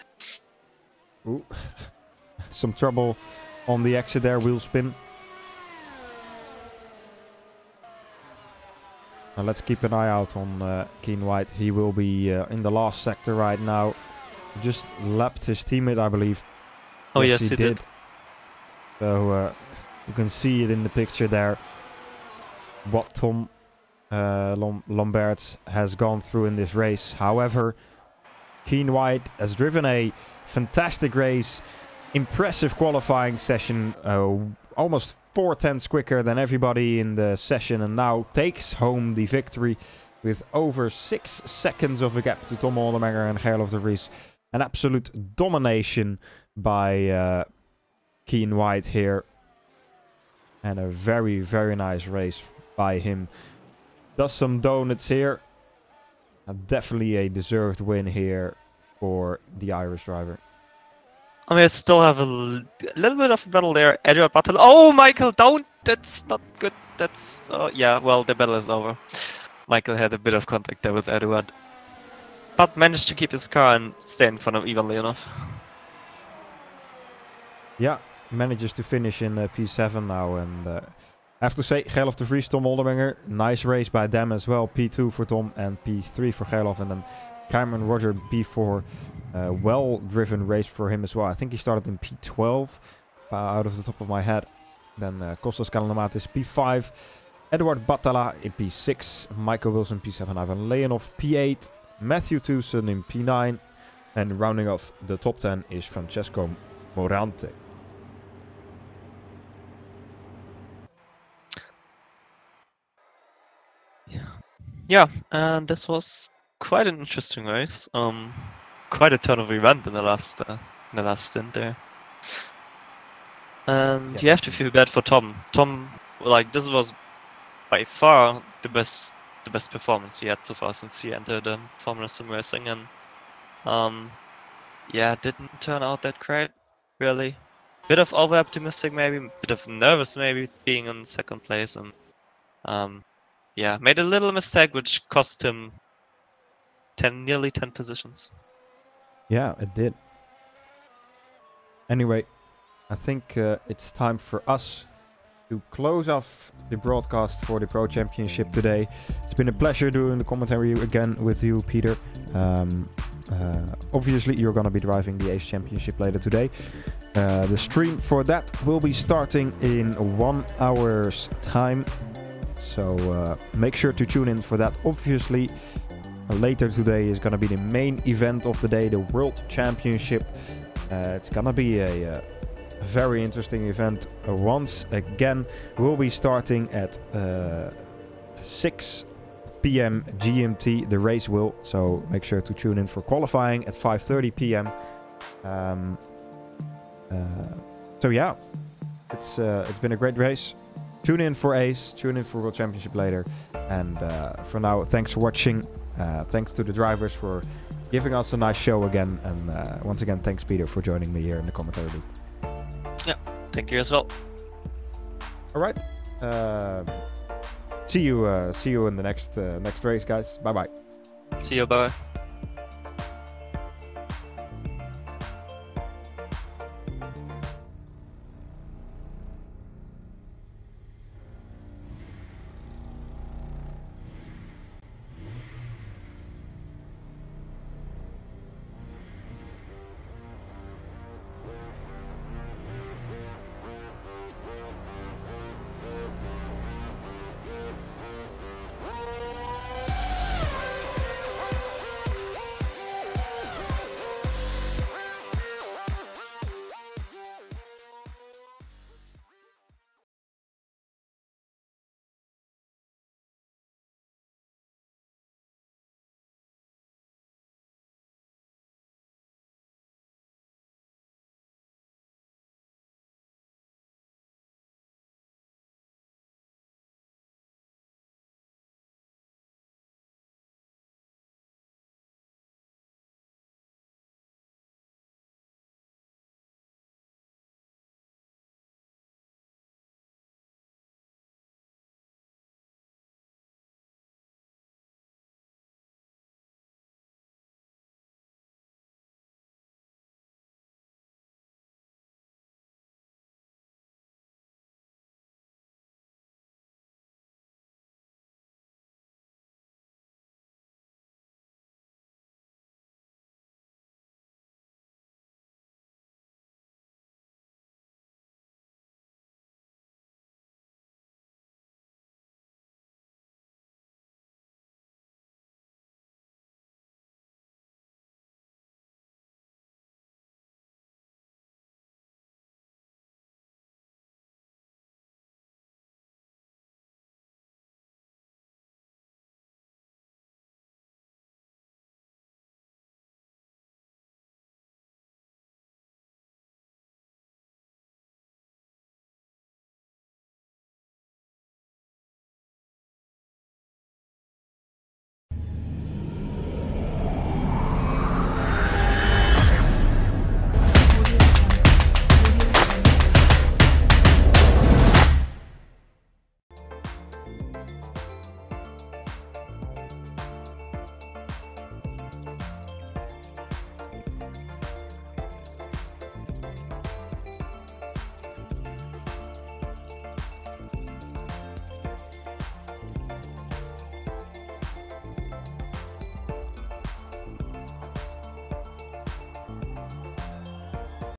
Ooh. Some trouble on the exit there, wheel spin. Now let's keep an eye out on Keen White. He will be in the last sector right now. Just lapped his teammate, I believe. Oh, yes, he did. So you can see it in the picture there. What Tom Lamberts has gone through in this race. However, Keen White has driven a fantastic race. Impressive qualifying session. Almost 4/10 quicker than everybody in the session, and now takes home the victory with over 6 seconds of a gap to Tom Oldenburger and Gerlof de Vries. An absolute domination by Keen White here, and a very, very nice race by him. Does some donuts here. Definitely a deserved win here for the Irish driver. I mean, I still have a little bit of a battle there. Edward Battle. Oh, Michael, don't! That's not good. That's... yeah, well, the battle is over. Michael had a bit of contact there with Edward. But managed to keep his car and stay in front of Ivan Leonov. Yeah, manages to finish in P7 now. And I have to say, Gerlof de Vries, Tom Oldenburger, nice race by them as well. P2 for Tom and P3 for Gerlof. And then Cameron Roger, P4. Well-driven race for him as well. I think he started in P12 out of the top of my head. Then Kostas Kalanomatis P5. Edward Batala in P6. Michael Wilson P7. Ivan Leonov P8. Matthew Tucson in P9. And rounding off the top 10 is Francesco Morante. Yeah, and this was quite an interesting race. Quite a turn of event in the last stint there. And you have to feel bad for Tom. Tom, like, this was by far the best performance he had so far since he entered Formula SimRacing, and yeah, didn't turn out that great, really. Bit of over-optimistic maybe, bit of nervous maybe being in second place, and yeah, made a little mistake which cost him nearly 10 positions. Yeah, it did. Anyway, I think it's time for us to close off the broadcast for the Pro Championship today. It's been a pleasure doing the commentary again with you, Peter. Obviously, you're going to be driving the Ace Championship later today. The stream for that will be starting in 1 hour's time. So make sure to tune in for that. Obviously, later today is going to be the main event of the day, the World Championship. It's going to be a very interesting event. Once again, we'll be starting at 6 p.m. GMT, the race will. So make sure to tune in for qualifying at 5:30 p.m. So yeah, it's been a great race. tune in for Ace, tune in for World Championship later. And for now, thanks for watching. Thanks to the drivers for giving us a nice show again. And once again, thanks Peter for joining me here in the commentary booth. Yeah, thank you as well. All right. See you in the next race, guys. Bye bye. See you, bye.